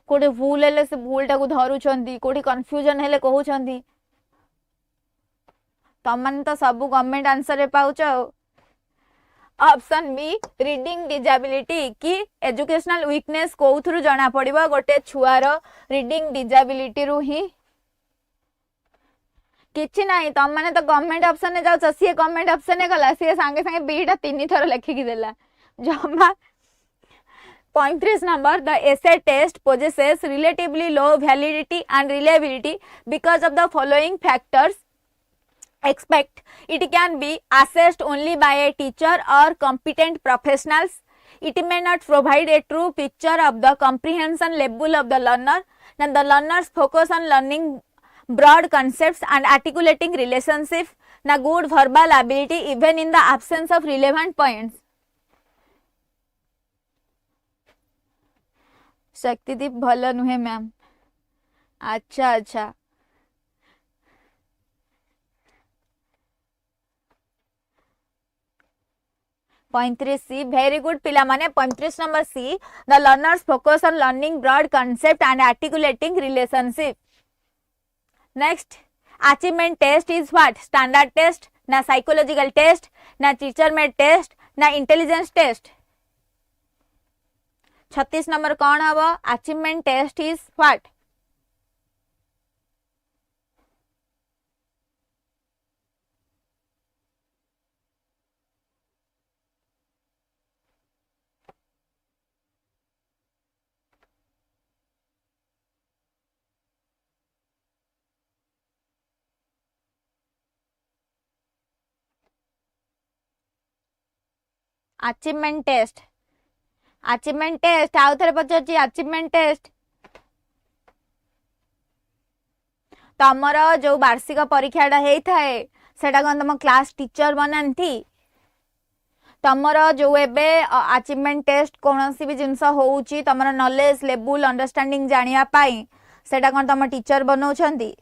कोटे भूल हेले से भूल टाको धरुछंती कोठी कंफ्यूजन हेले कहउछंती तमन तो सब गवर्नमेंट आंसर रे पाउछ ऑप्शन बी रीडिंग डिसेबिलिटी कि एजुकेशनल वीकनेस कोउथरु जणा पड़िबो गोटे छुआर रीडिंग डिसेबिलिटी रु ही किछि नाही तम माने तो गवर्नमेंट ऑप्शन ने जाउ सी गवर्नमेंट ऑप्शन ने गला सी संगे संगे बीटा 3 थर लिखि कि देला जमा 35 number the essay test possesses relatively low validity and reliability because of the following factors expect it can be assessed only by a teacher or competent professionals it may not provide a true picture of the comprehension level of the learner and the learners focus on learning broad concepts and articulating relationships na good verbal ability even in the absence of relevant points शक्तिदीप भल नुहे ma'am अच्छा अच्छा 35 सी very good पिला माने 35 number C the learners focus on learning broad concept and articulating relationship next achievement test is what standard test ना psychological test ना teacher made test ना intelligence test 36 number कौन हबो achievement test is what achievement test आउ थे पचार achievement test तमर जो वार्षिक परीक्षाटा होता है सेटा कौन तुम क्लास टीचर बनाती तमर जो एबे अचीवमेंट टेस्ट कौन सी भी जिनस होउची तमर नॉलेज लेवल अंडरस्टैंडिंग जानिया पाई सेटा कोन तम टीचर बनौछंती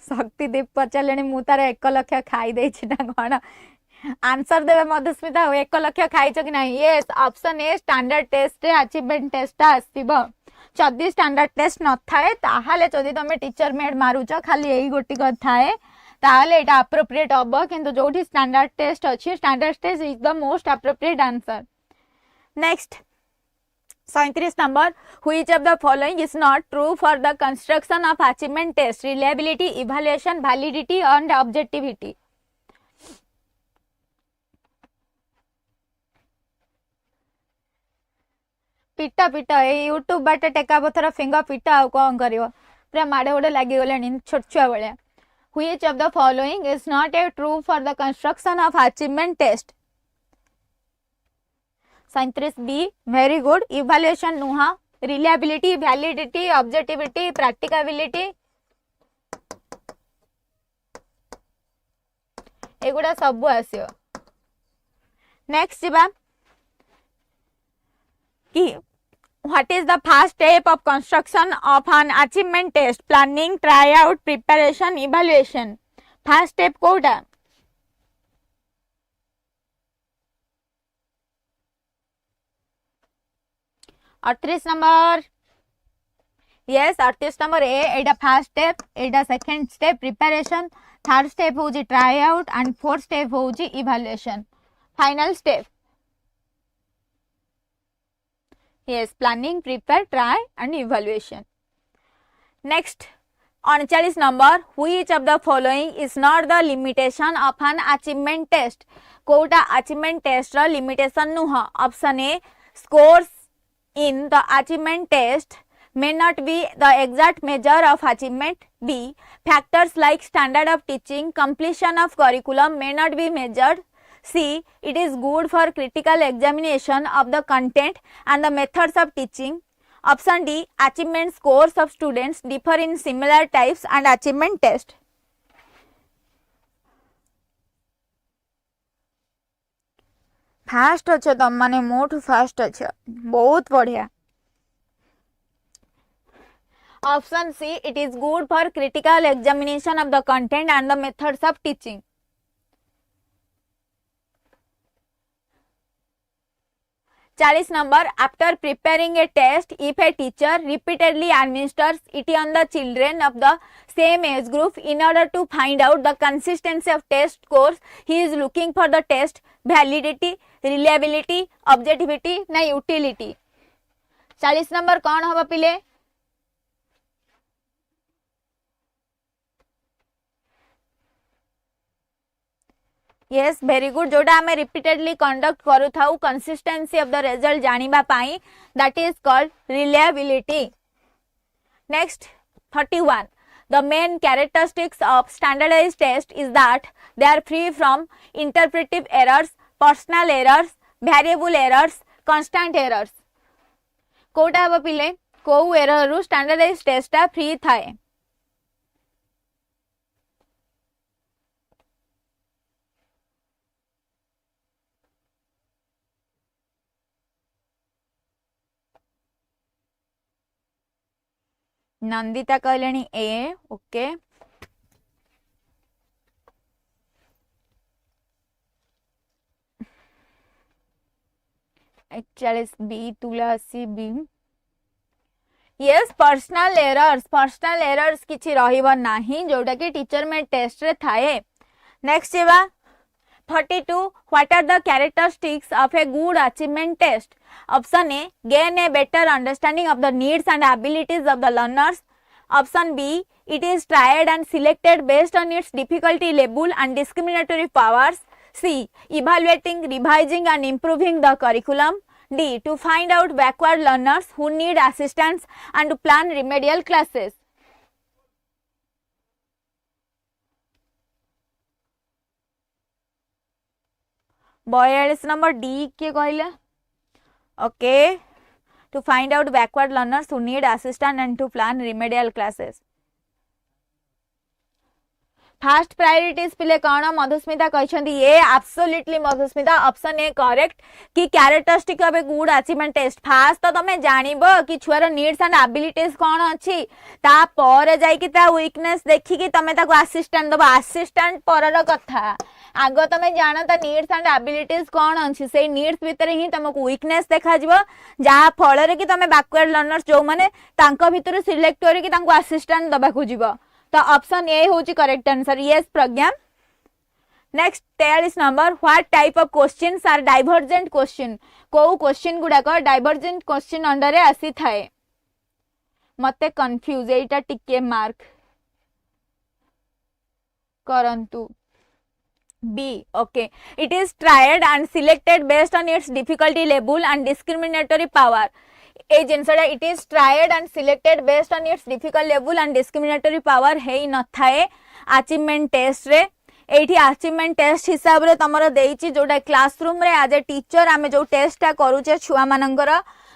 शक्ति दीप पचारे मु तार 1 लाख खाई देछि ना कोन आंसर देवे मधुस्मिता 1 लाख खाइछ कि नहीं yes option A standard test रे अचीवमेंट टेस्ट आसीबो जदि स्टैंडर्ड टेस्ट न थाए ताहाले जदि तमे टीचर मेड मारुछ खाली एही गोटी क थाए ताहाले एटा एप्रोप्रिएट हबो किंतु जोठी स्टैंडर्ड टेस्ट अछि standard test is the most appropriate answer next 37 number which of the following is not true for the construction of achievement test reliability evaluation validity and objectivity पिटा पिटा ए यूट्यूब बाटे टेका पथर finger पिटा आ कौन करियो पूरा माड़े गोटे लगी गले छोट छुआ भाया which of the following is not a true for the construction of achievement test 37 B very good evaluation नुहा reliability validity objectivity practicability एगुड़ा सब आसियो नेक्स्ट जिबा कि what is the first step of construction of an achievement test planning tryout preparation evaluation first step कोटा 38 number yes 38 number ए एटा first step एटा second step preparation third step हो जी try out and fourth step हो जी evaluation final step yes planning prepare try and evaluation next 39 number which of the following is not the limitation of an achievement test कोटा achievement test रो limitation नुह option A scores in the achievement test may not be the exact measure of achievement. B. Factors like standard of teaching, completion of curriculum may not be measured. C. It is good for critical examination of the content and the methods of teaching. Option D. Achievement scores of students differ in similar types and achievement test. Fast अच्छे तुम माने मोठू fast अच्छे बहुत बढ़िया option C it is good for critical examination of the content and the methods of teaching 40 number after preparing a test if a teacher repeatedly administers it on the children of the same age group in order to find out the consistency of test scores he is looking for the test validity reliability objectivity na utility 40 number कौन होबा पिले yes very good जोटा हमें repeatedly conduct करू थाउ consistency of the result जानिबा pi that is called reliability next 31 The main characteristics of standardized test is that they are free from interpretive errors, personal errors, variable errors, constant errors. Kota अब पिले को error रु standardized test टा free थाए नंदिता कहलेनी ए okay एकचालीस B तुलसी B yes personal errors किछि रहिबो नाही जोटा कि टीचर में टेस्ट रे थाए नेक्स्ट जेबा 32 what are the characteristics of a good achievement test option A gain a better understanding of the needs and abilities of the learners option B it is tried and selected based on its difficulty level and discriminatory powers C evaluating revising and improving the curriculum D to find out backward learners who need assistance and to plan remedial classes 42 number D के कहले okay to find out backward learners who need assistant and to plan remedial classes first priorities पिले कौन मधुस्मिता कहते ये absolutely Madhusmita option A correct कि characteristic of a good achievement test first तो तुम जानिबो कि छुआर नीड्स एंड एबिलिटीज कौन अच्छी ता पर जाई ता वीकनेस देखिकी तमे ताको असिस्टेंट दबो असिस्टेंट परर कथा आग तुम जान ता नीड्स एंड एबिलिटीज कौन अच्छी से नीड्स भितर ही तुमको वीकनेस देखा जिवो जहा फल कि तुम बैकवर्ड लर्नर्स जो माने तांको भितर सिलेक्ट करी कि तांको असिस्टेंट दबाकू जिवो तो ऑप्शन ए होची correct answer yes Pragya next 43 number what type of questions are divergent question को क्वेश्चन गुडाक डाइवर्जेंट क्वेश्चन अंडर आसी थाए मते कंफ्यूज एटा टिके मार्क करंतु B okay it is tried and selected based on its difficulty level and discriminatory power ए जिनसटा it is tried and selected based on its difficult level and discriminatory power हेई न थाए अचीवमेंट टेस्ट रे एठी achievement test हिसाब रे तमरो देइची जोटा क्लासरूम रे एज ए टीचर आमे जो टेस्टटा करूचे छुआ मानकर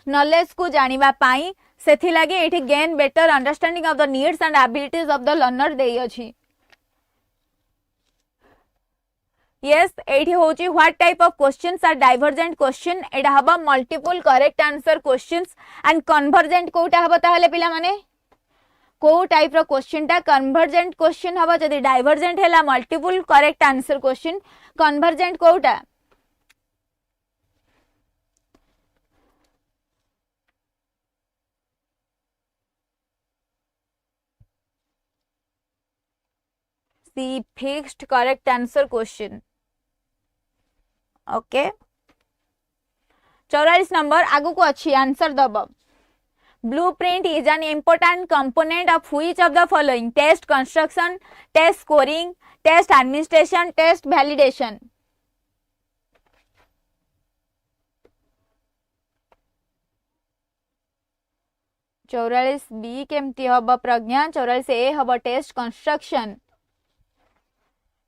नॉलेज को जानिबा पाई सेथि लागि एठी gain better understanding of the needs and abilities of the learner देइ अछि yes एठी होची what type of questions are divergent question एटा हबा multiple correct answer questions and convergent कोटा हबा ताहले पिला माने को टाइप रो क्वेश्चन ता कन्वर्जेंट क्वेश्चन हबा जदी डाइवर्जेंट हैला multiple correct answer question convergent कोटा सी fixed correct answer question okay 44 number आगु को अच्छी आंसर दब blueprint is an important component of which of the following test construction test scoring test administration test validation 44 B केमती हब Pragya 44 A हब test construction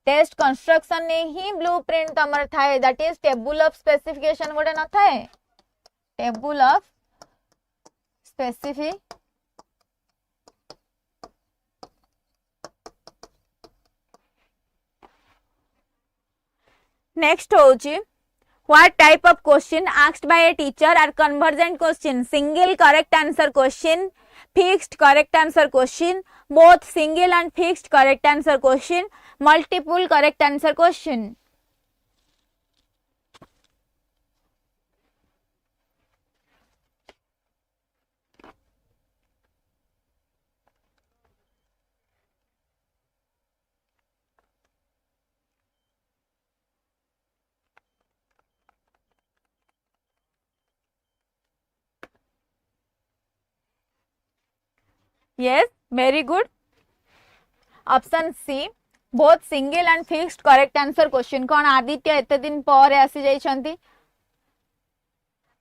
test construction ने ही blueprint तमर थाए that is table of specification गोटे न थाए टेबल ऑफ स्पेसिफिक नेक्स्ट होची what type of question asked by a teacher are convergent question single correct answer question fixed correct answer question both single and fixed correct answer question multiple correct answer question yes very good option C both single and fixed correct answer question कौन आदित्य एते दिन पर आसी जाइछंती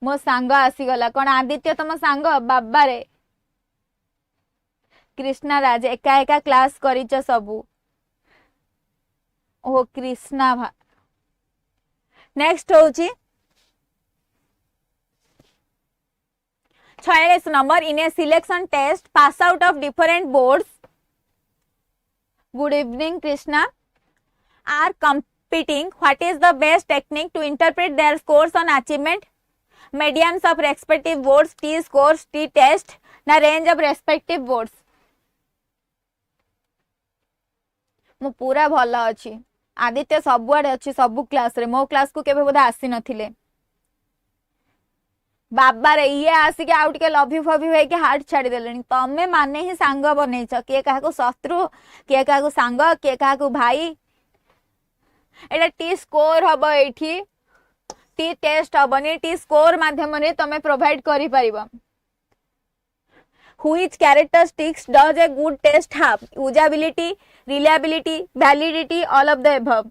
मो सांग आसी गला कौन आदित्य तम सांग बाबा रे कृष्णा राज एका एका क्लास करिच सबु ओ कृष्णा भा नेक्स्ट होची 46 number in a selection test pass out of different boards good evening Krishna are competing what is the best technique to interpret their scores on achievement medians of respective boards t scores t test na range of respective boards मु पूरा भला अछि आदित्य सबुआडे अछि सबु class रे मो class को केबे बोधा आसी नथिले बाबा रे ये आसिक आउट के लभी फभी होई के हार्ट छाड़ी देलनी तमे माने ही सांग बनेछ के काहा को शत्रु के काहा को सांग के काहा को भाई एटा टी स्कोर हबो एठी टी टेस्ट हबनी टी स्कोर माध्यम रे तमे प्रोवाइड करि परिबो which characteristics does a good test have usability reliability validity all of the above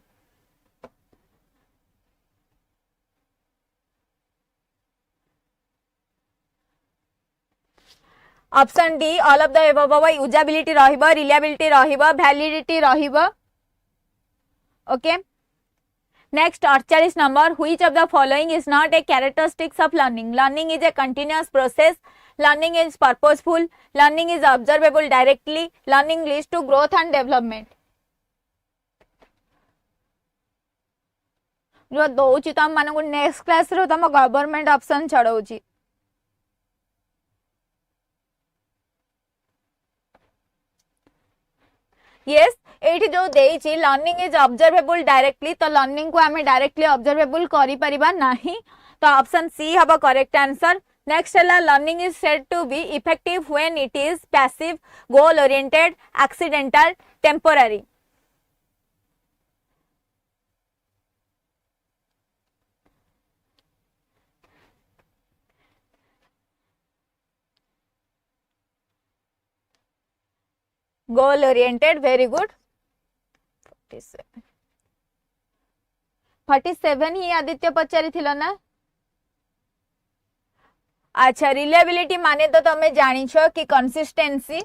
option D all of the above usability रहिबो रिलायबिलिटी रहिबो वैलिडिटी रहिबो okay next 48 number which of the following is not a characteristics of learning learning is a continuous process learning is purposeful learning is observable directly learning leads to growth and development जो दौची तुम मानक next class रो तुम government option छड़ौची yes एठी जो देइची learning is observable directly तो learning को आमे directly observable करि परिबा नाही तो ऑप्शन सी हबो करेक्ट आंसर नेक्स्ट है learning is said to be effective when it is passive goal oriented accidental temporary goal oriented very good 47 ही आदित्य पचारि थिलो ना अच्छा रिलायबिलिटी माने तो तमे जानिछ कि कंसिस्टेंसी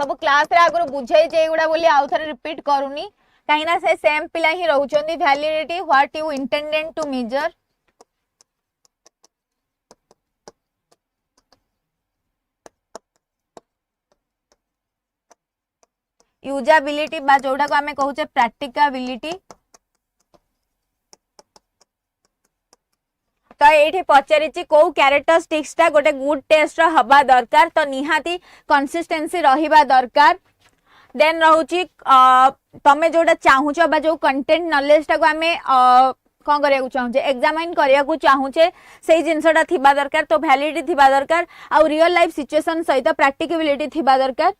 सब क्लास रे आगु बुझाई जे एगुडा बोली आउ थरे रिपीट करूनी काइना से सेम पिला ही रहउचंदी validity what you intended to measure usability बा जोडा को हमें कहूचे प्रैक्टिकाबिलिटी तो ये पचारि को कैरेक्टरिस्टिक्स टा गोटे गुड टेस्ट हवा दरकार तो निहाती कंसिस्टेंसी रहिबा दरकार देन रहउची तमे जोडा चाहूछ बा जो कंटेंट नॉलेज टा को हमें कौन करिया चाहूचे एग्जामिन करिया चाहूचे से जिनसटा थिबा दरकार तो वैलिडिटी थिबा दरकार आ रियल लाइफ सिचुएशन सहित प्रैक्टिकेबिलिटी थिबा दरकार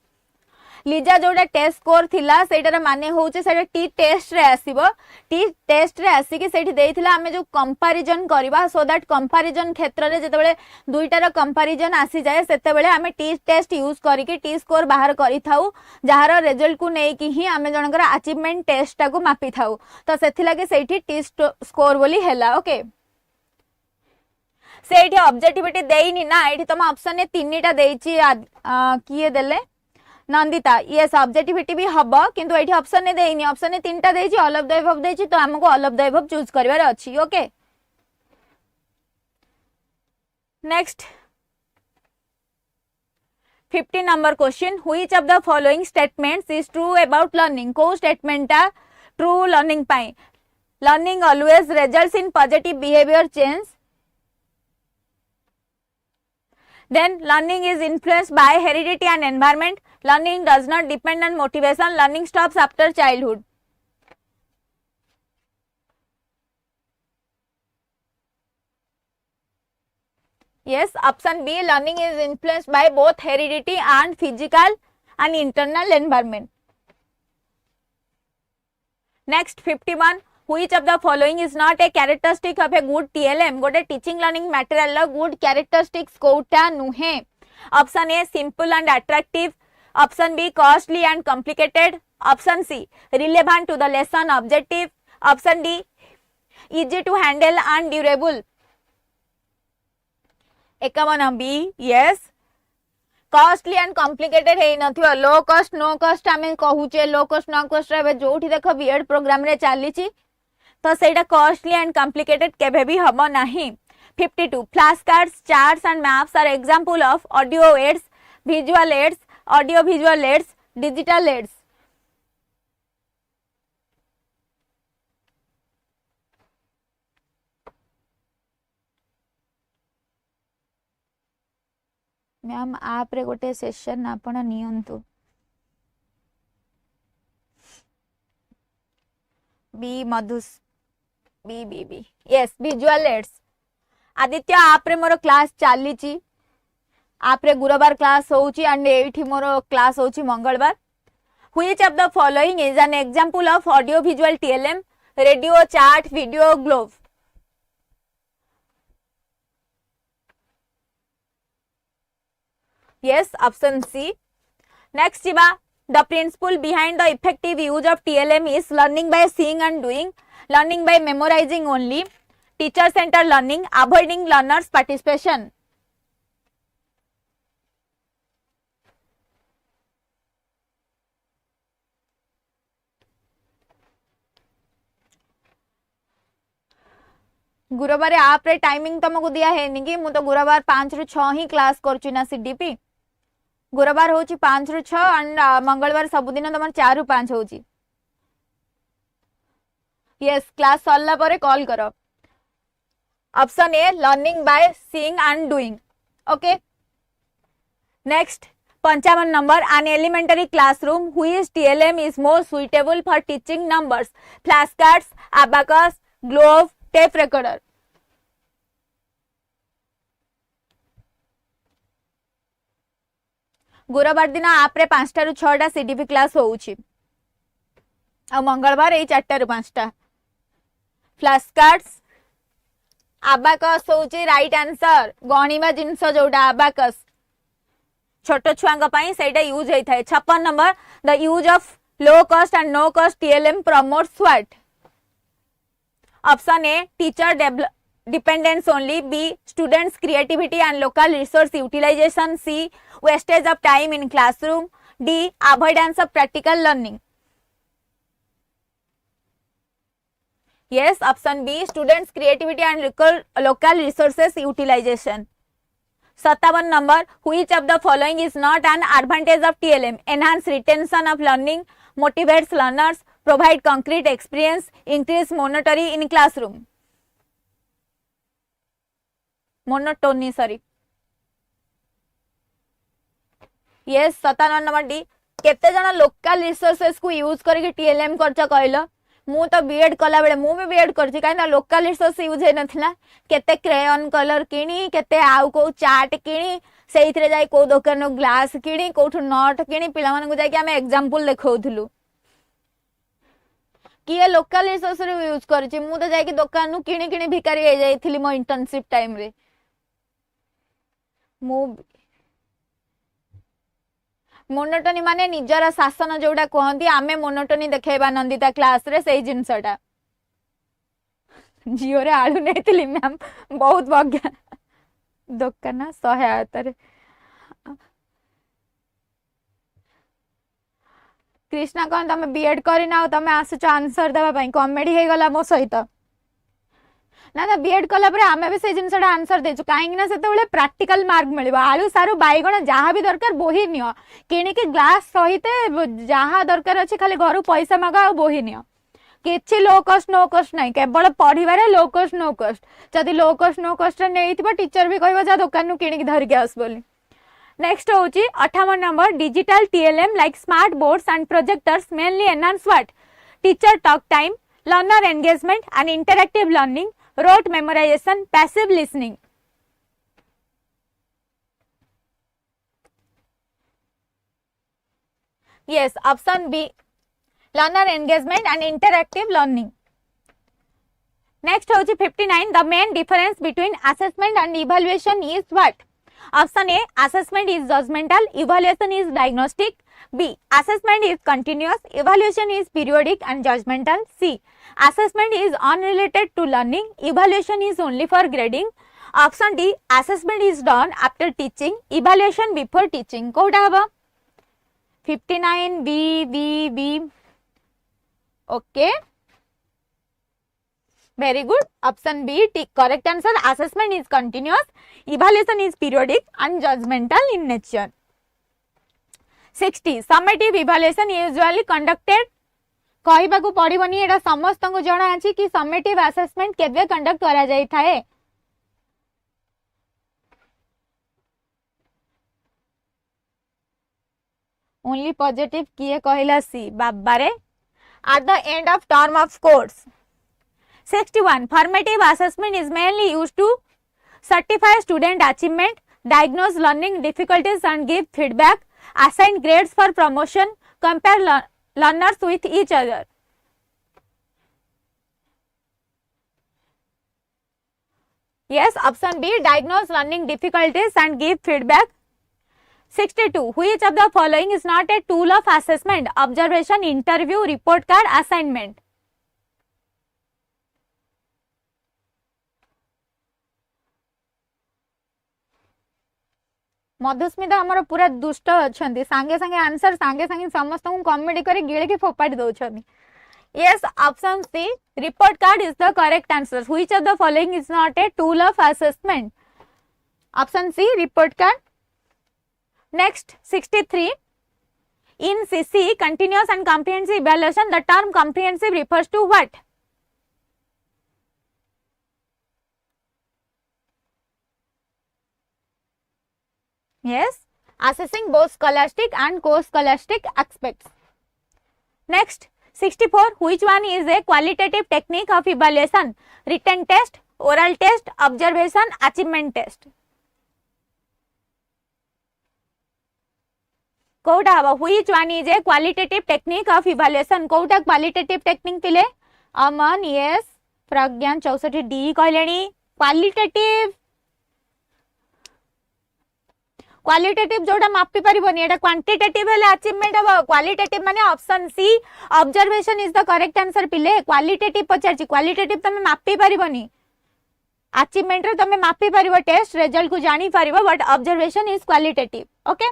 लिजा जोटा टेस्ट स्कोर थिला सेटार माने होउचे सेटा टी टेस्ट रे आसीबो टी टेस्ट रे आसी कि सेठी देइथिला हमें जो कंपैरिजन करबा सो दैट कंपैरिजन क्षेत्र रे जेतेबेले दुईटार कंपैरिजन आसी जाए सेतेबेले हमें टी टेस्ट यूज करिकि टी स्कोर बाहर करि थाउ जहार रिजल्ट को नै कि ही हमें जनकर अचीवमेंट टेस्ट टा को मापि थाउ तो सेथिला कि सेठी टी स्कोर बोली हैला ओके सेठी ऑब्जेक्टिविटी देइनी ना एठी तम ऑप्शन ने तीनटा देइची किए देले नंदिता यस ऑब्जेक्टिविटी भी हबो किंतु एठी ऑप्शन ने देइनी ऑप्शन ने तीनटा देइची ऑल ऑफ द अबव देइची तो हमको all of the above choose करबार अछि okay next 50 number question which of the following statements is true about learning को स्टेटमेंटा ट्रू लर्निंग पाई learning always results in positive behaviour change then learning is influenced by heredity and environment learning does not depend on motivation learning stops after childhood yes option B learning is influenced by both heredity and physical and internal environment next 51 which of the following is not a characteristic of a good TLM गोटे teaching learning material लो good characteristics कोटा नुहे option A simple and attractive option B costly and complicated option C relevant to the lesson objective option D easy to handle and durable 51 B yes costly and complicated है नथियो low cost no cost हमें कहूचे low cost no cost रे जोठी देखो BEd programme रे चालीची तो सेटा कॉस्टली एंड कॉम्प्लिकेटेड केबे भी हबो नाही 52 flash cards charts and maps are example of audio aids visual aids audio visual aids digital aids ma'am आप रे गोटे सेशन आपण नियंतु बी मधुस B B B yes visual aids Aditya आप रे मोर क्लास चलीची आप रे गुरुवार क्लास होउची एंड एठी मोर क्लास होउची मंगलवार which of the following is an example of audio visual TLM radio chart video globe yes option C next jiba the principle behind the effective use of TLM is learning by seeing and doing learning by memorizing only teacher centered learning avoiding learners participation गुरुवार आप रे timing तुमको दिया है नि कि मु तो गुरुवार 5 रु 6 ही क्लास करछु ना सीडीपी गुरुवार होची 5 रु 6 एंड मंगलवार सबुदिन तुम 4 रु 5 होची यस क्लास सरला परे कॉल करो option A learning by seeing and doing okay next 55 number an elementary classroom whose TLM is more suitable for teaching numbers flashcards abacus globe tape recorder गुरुवार दिन आप रे 5टा रु 6टा सीडीपी क्लास होउची आ मंगलवार ए 4टा रु 5टा फ्लैश कार्ड्स अबाकस होउची राइट आंसर गणिबा जिंस जोडा अबाकस छोट छुआ सेटा यूज होता है 56 number the use of low cost and no cost TLM promotes what option A teacher dependence only B students creativity and local resource utilisation C wastage of time in classroom D avoidance of practical learning yes option B students creativity and local resources utilisation 57 number which of the following is not an advantage of TLM enhance retention of learning motivates learners provide concrete experience increase monotony in classroom monotony sorry yes 57 number D केते जना local resources को use करके TLM करछ कहलो मु तो BEd कला बेले मु भी बीएड करछि काई लोकल रिसोर्स यूज हे नथिला केते क्रेयन कलर किनी केते आउ को चार्ट किनी सेइथरे जाई को दुकान ग्लास किनी कोठु नट किनी पिला माने को जाई कि हमें एग्जांपल देखौथुलु किए लोकल रिसोर्स रे यूज करछि मु तो जाई कि दुकान नु किनी किनी भिकारी हे जाईथिली मो इंटर्नशिप टाइम रे मु मोनोटोनी माने निजरा शासन जोडा कहंती आमे मोनोटोनी देखेबा नंदिता क्लास रे सेही जिंसटा जियो रे आलू नेतिली मैम बहुत भाग्य दुकान सहायता रे कृष्णा कहन तमे बीएड करि ना तमे आसु आंसर देबा पई कॉमेडी हे गला मो सहित ना ना बीएड कला परे आमे भी से जिनसडा आंसर देछु काहे ना सेते बेले प्रैक्टिकल मार्क मिलबा आलू सारू बाईगण जहा भी दरकार बोही नियो किनी के ग्लास सहित जहा दरकार अछि खाली घरु पैसा मागा बोही नियो किछि लो कॉस्ट नो कॉस्ट नाही केवल पढिबारे लो कॉस्ट नो कॉस्ट जदी लो कॉस्ट नो कॉस्ट नेइथिबा टीचर भी कहबा जा दुकान नु किनी के धरि के आस बोली नेक्स्ट होची 58 number digital TLM like smart boards and projectors mainly enhance what teacher talk time learner engagement and interactive learning rote memorization passive listening yes option B learner engagement and interactive learning next hoji 59 the main difference between assessment and evaluation is what option A assessment is judgmental evaluation is diagnostic B assessment is continuous evaluation is periodic and judgmental C assessment is unrelated to learning evaluation is only for grading option D assessment is done after teaching evaluation before teaching कोटा हबा 59 B okay very good option B correct answer assessment is continuous evaluation is periodic and judgmental in nature 60 summative evaluation usually conducted कहबा को पड़िबनी एटा समस्त को जणा अछि कि summative assessment केबे कंडक्ट करा जाई थाए ओनली पॉजिटिव किए कहला सी बाबारे at the end of term of course 61 formative assessment is mainly used to certify student achievement diagnose learning difficulties and give feedback assign grades for promotion compare learners with each other yes option B diagnose learning difficulties and give feedback 62 which of the following is not a tool of assessment observation interview report card assignment Madhusmita हमर पूरा दुष्ट अछंती सांगे सांगे answer सांगे सांगे समस्त को comedy करे गिळे के फोपाडी दउछनी yes option C report card is the correct answer which of the following is not a tool of assessment option C report card next 63 in CC continuous and comprehensive evaluation the term comprehensive refers to what Yes, assessing both scholastic and co-scholastic aspects. Next, 64. Which one is a qualitative technique of evaluation? Written test, oral test, observation, achievement test. Kota हबो? Which one is a qualitative technique of evaluation? Kota qualitative technique पिले? अमन, yes, प्रज्ञान 64 D कहलेनी. Qualitative qualitative जोटा मापी परिबोनी एटा quantitative हेले achievement हबो. Qualitative माने option C observation is the correct answer पिले. Qualitative पचारची, qualitative तमे मापी परिबोनी. अचीवमेंट रे तमे मापी परिबो, टेस्ट रिजल्ट को जानी परिबो, but observation is qualitative. Okay,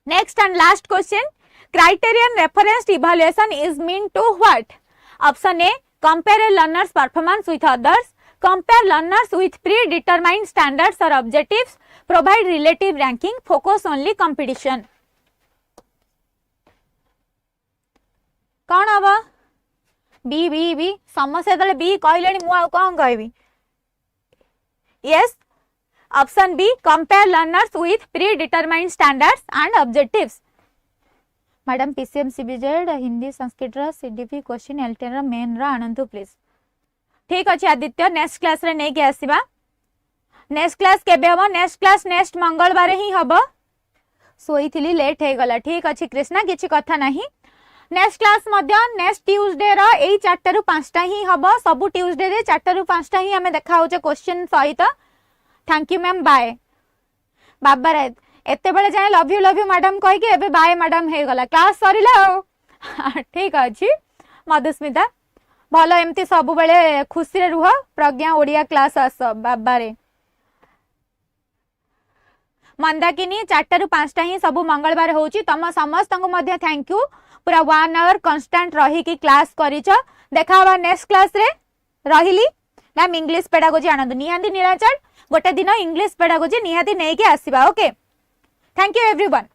next and last question. Criterion referenced evaluation is mean to what? Option A compare a learners performance with others, compare learners with predetermined standards or objectives, provide relative ranking, focus only competition. कौन हबो? B B B समस्या तले B कहलेनी मु आ कोन कहबी. yes, option B compare learners with predetermined standards and objectives. Madam PCM CBZ Hindi Sanskrit रा CDP question एलटीएन रा main रा आनंतु please. ठीक अच्छे आदित्य, नेक्स्ट क्लास रे नहीं के आसीबा. नेक्स्ट क्लास केबे हबो? नेक्स्ट क्लास नेक्स्ट मंगलवार ही हबो. सोईथिली लेट हे गला. ठीक अच्छे कृष्णा, किछि कथा नहीं. नेक्स्ट क्लास मध्य नेक्स्ट ट्यूसडे रा एई 4 रु 5 ही हबो. सब ट्यूसडे रे 4 रु 5 ही हमें देखा होचे क्वेश्चन सहित. Thank you ma'am, bye. बाबा रे एते बेले जाय लव यू मैडम कहि के एबे बाय मैडम हे गला. क्लास सरिला. ठीक अछि मधुस्मिता, भलो एमती सब बेले खुशी रे रुह. प्रज्ञा ओडिया क्लास आस. बाबा रे मंदाकिनी 4 रु 5 ही सब मंगलवार होची. तम समस्त को मध्य थैंक यू. पूरा 1 आवर कांस्टेंट रही की क्लास करिछ. देखा हवा नेक्स्ट क्लास रे. रहिली मैम इंग्लिश पेडागोजी आनंद निहाती निराचल गोटे दिन इंग्लिश पेडागोजी निहाती नहीं के आसीबा. Okay, thank you everyone.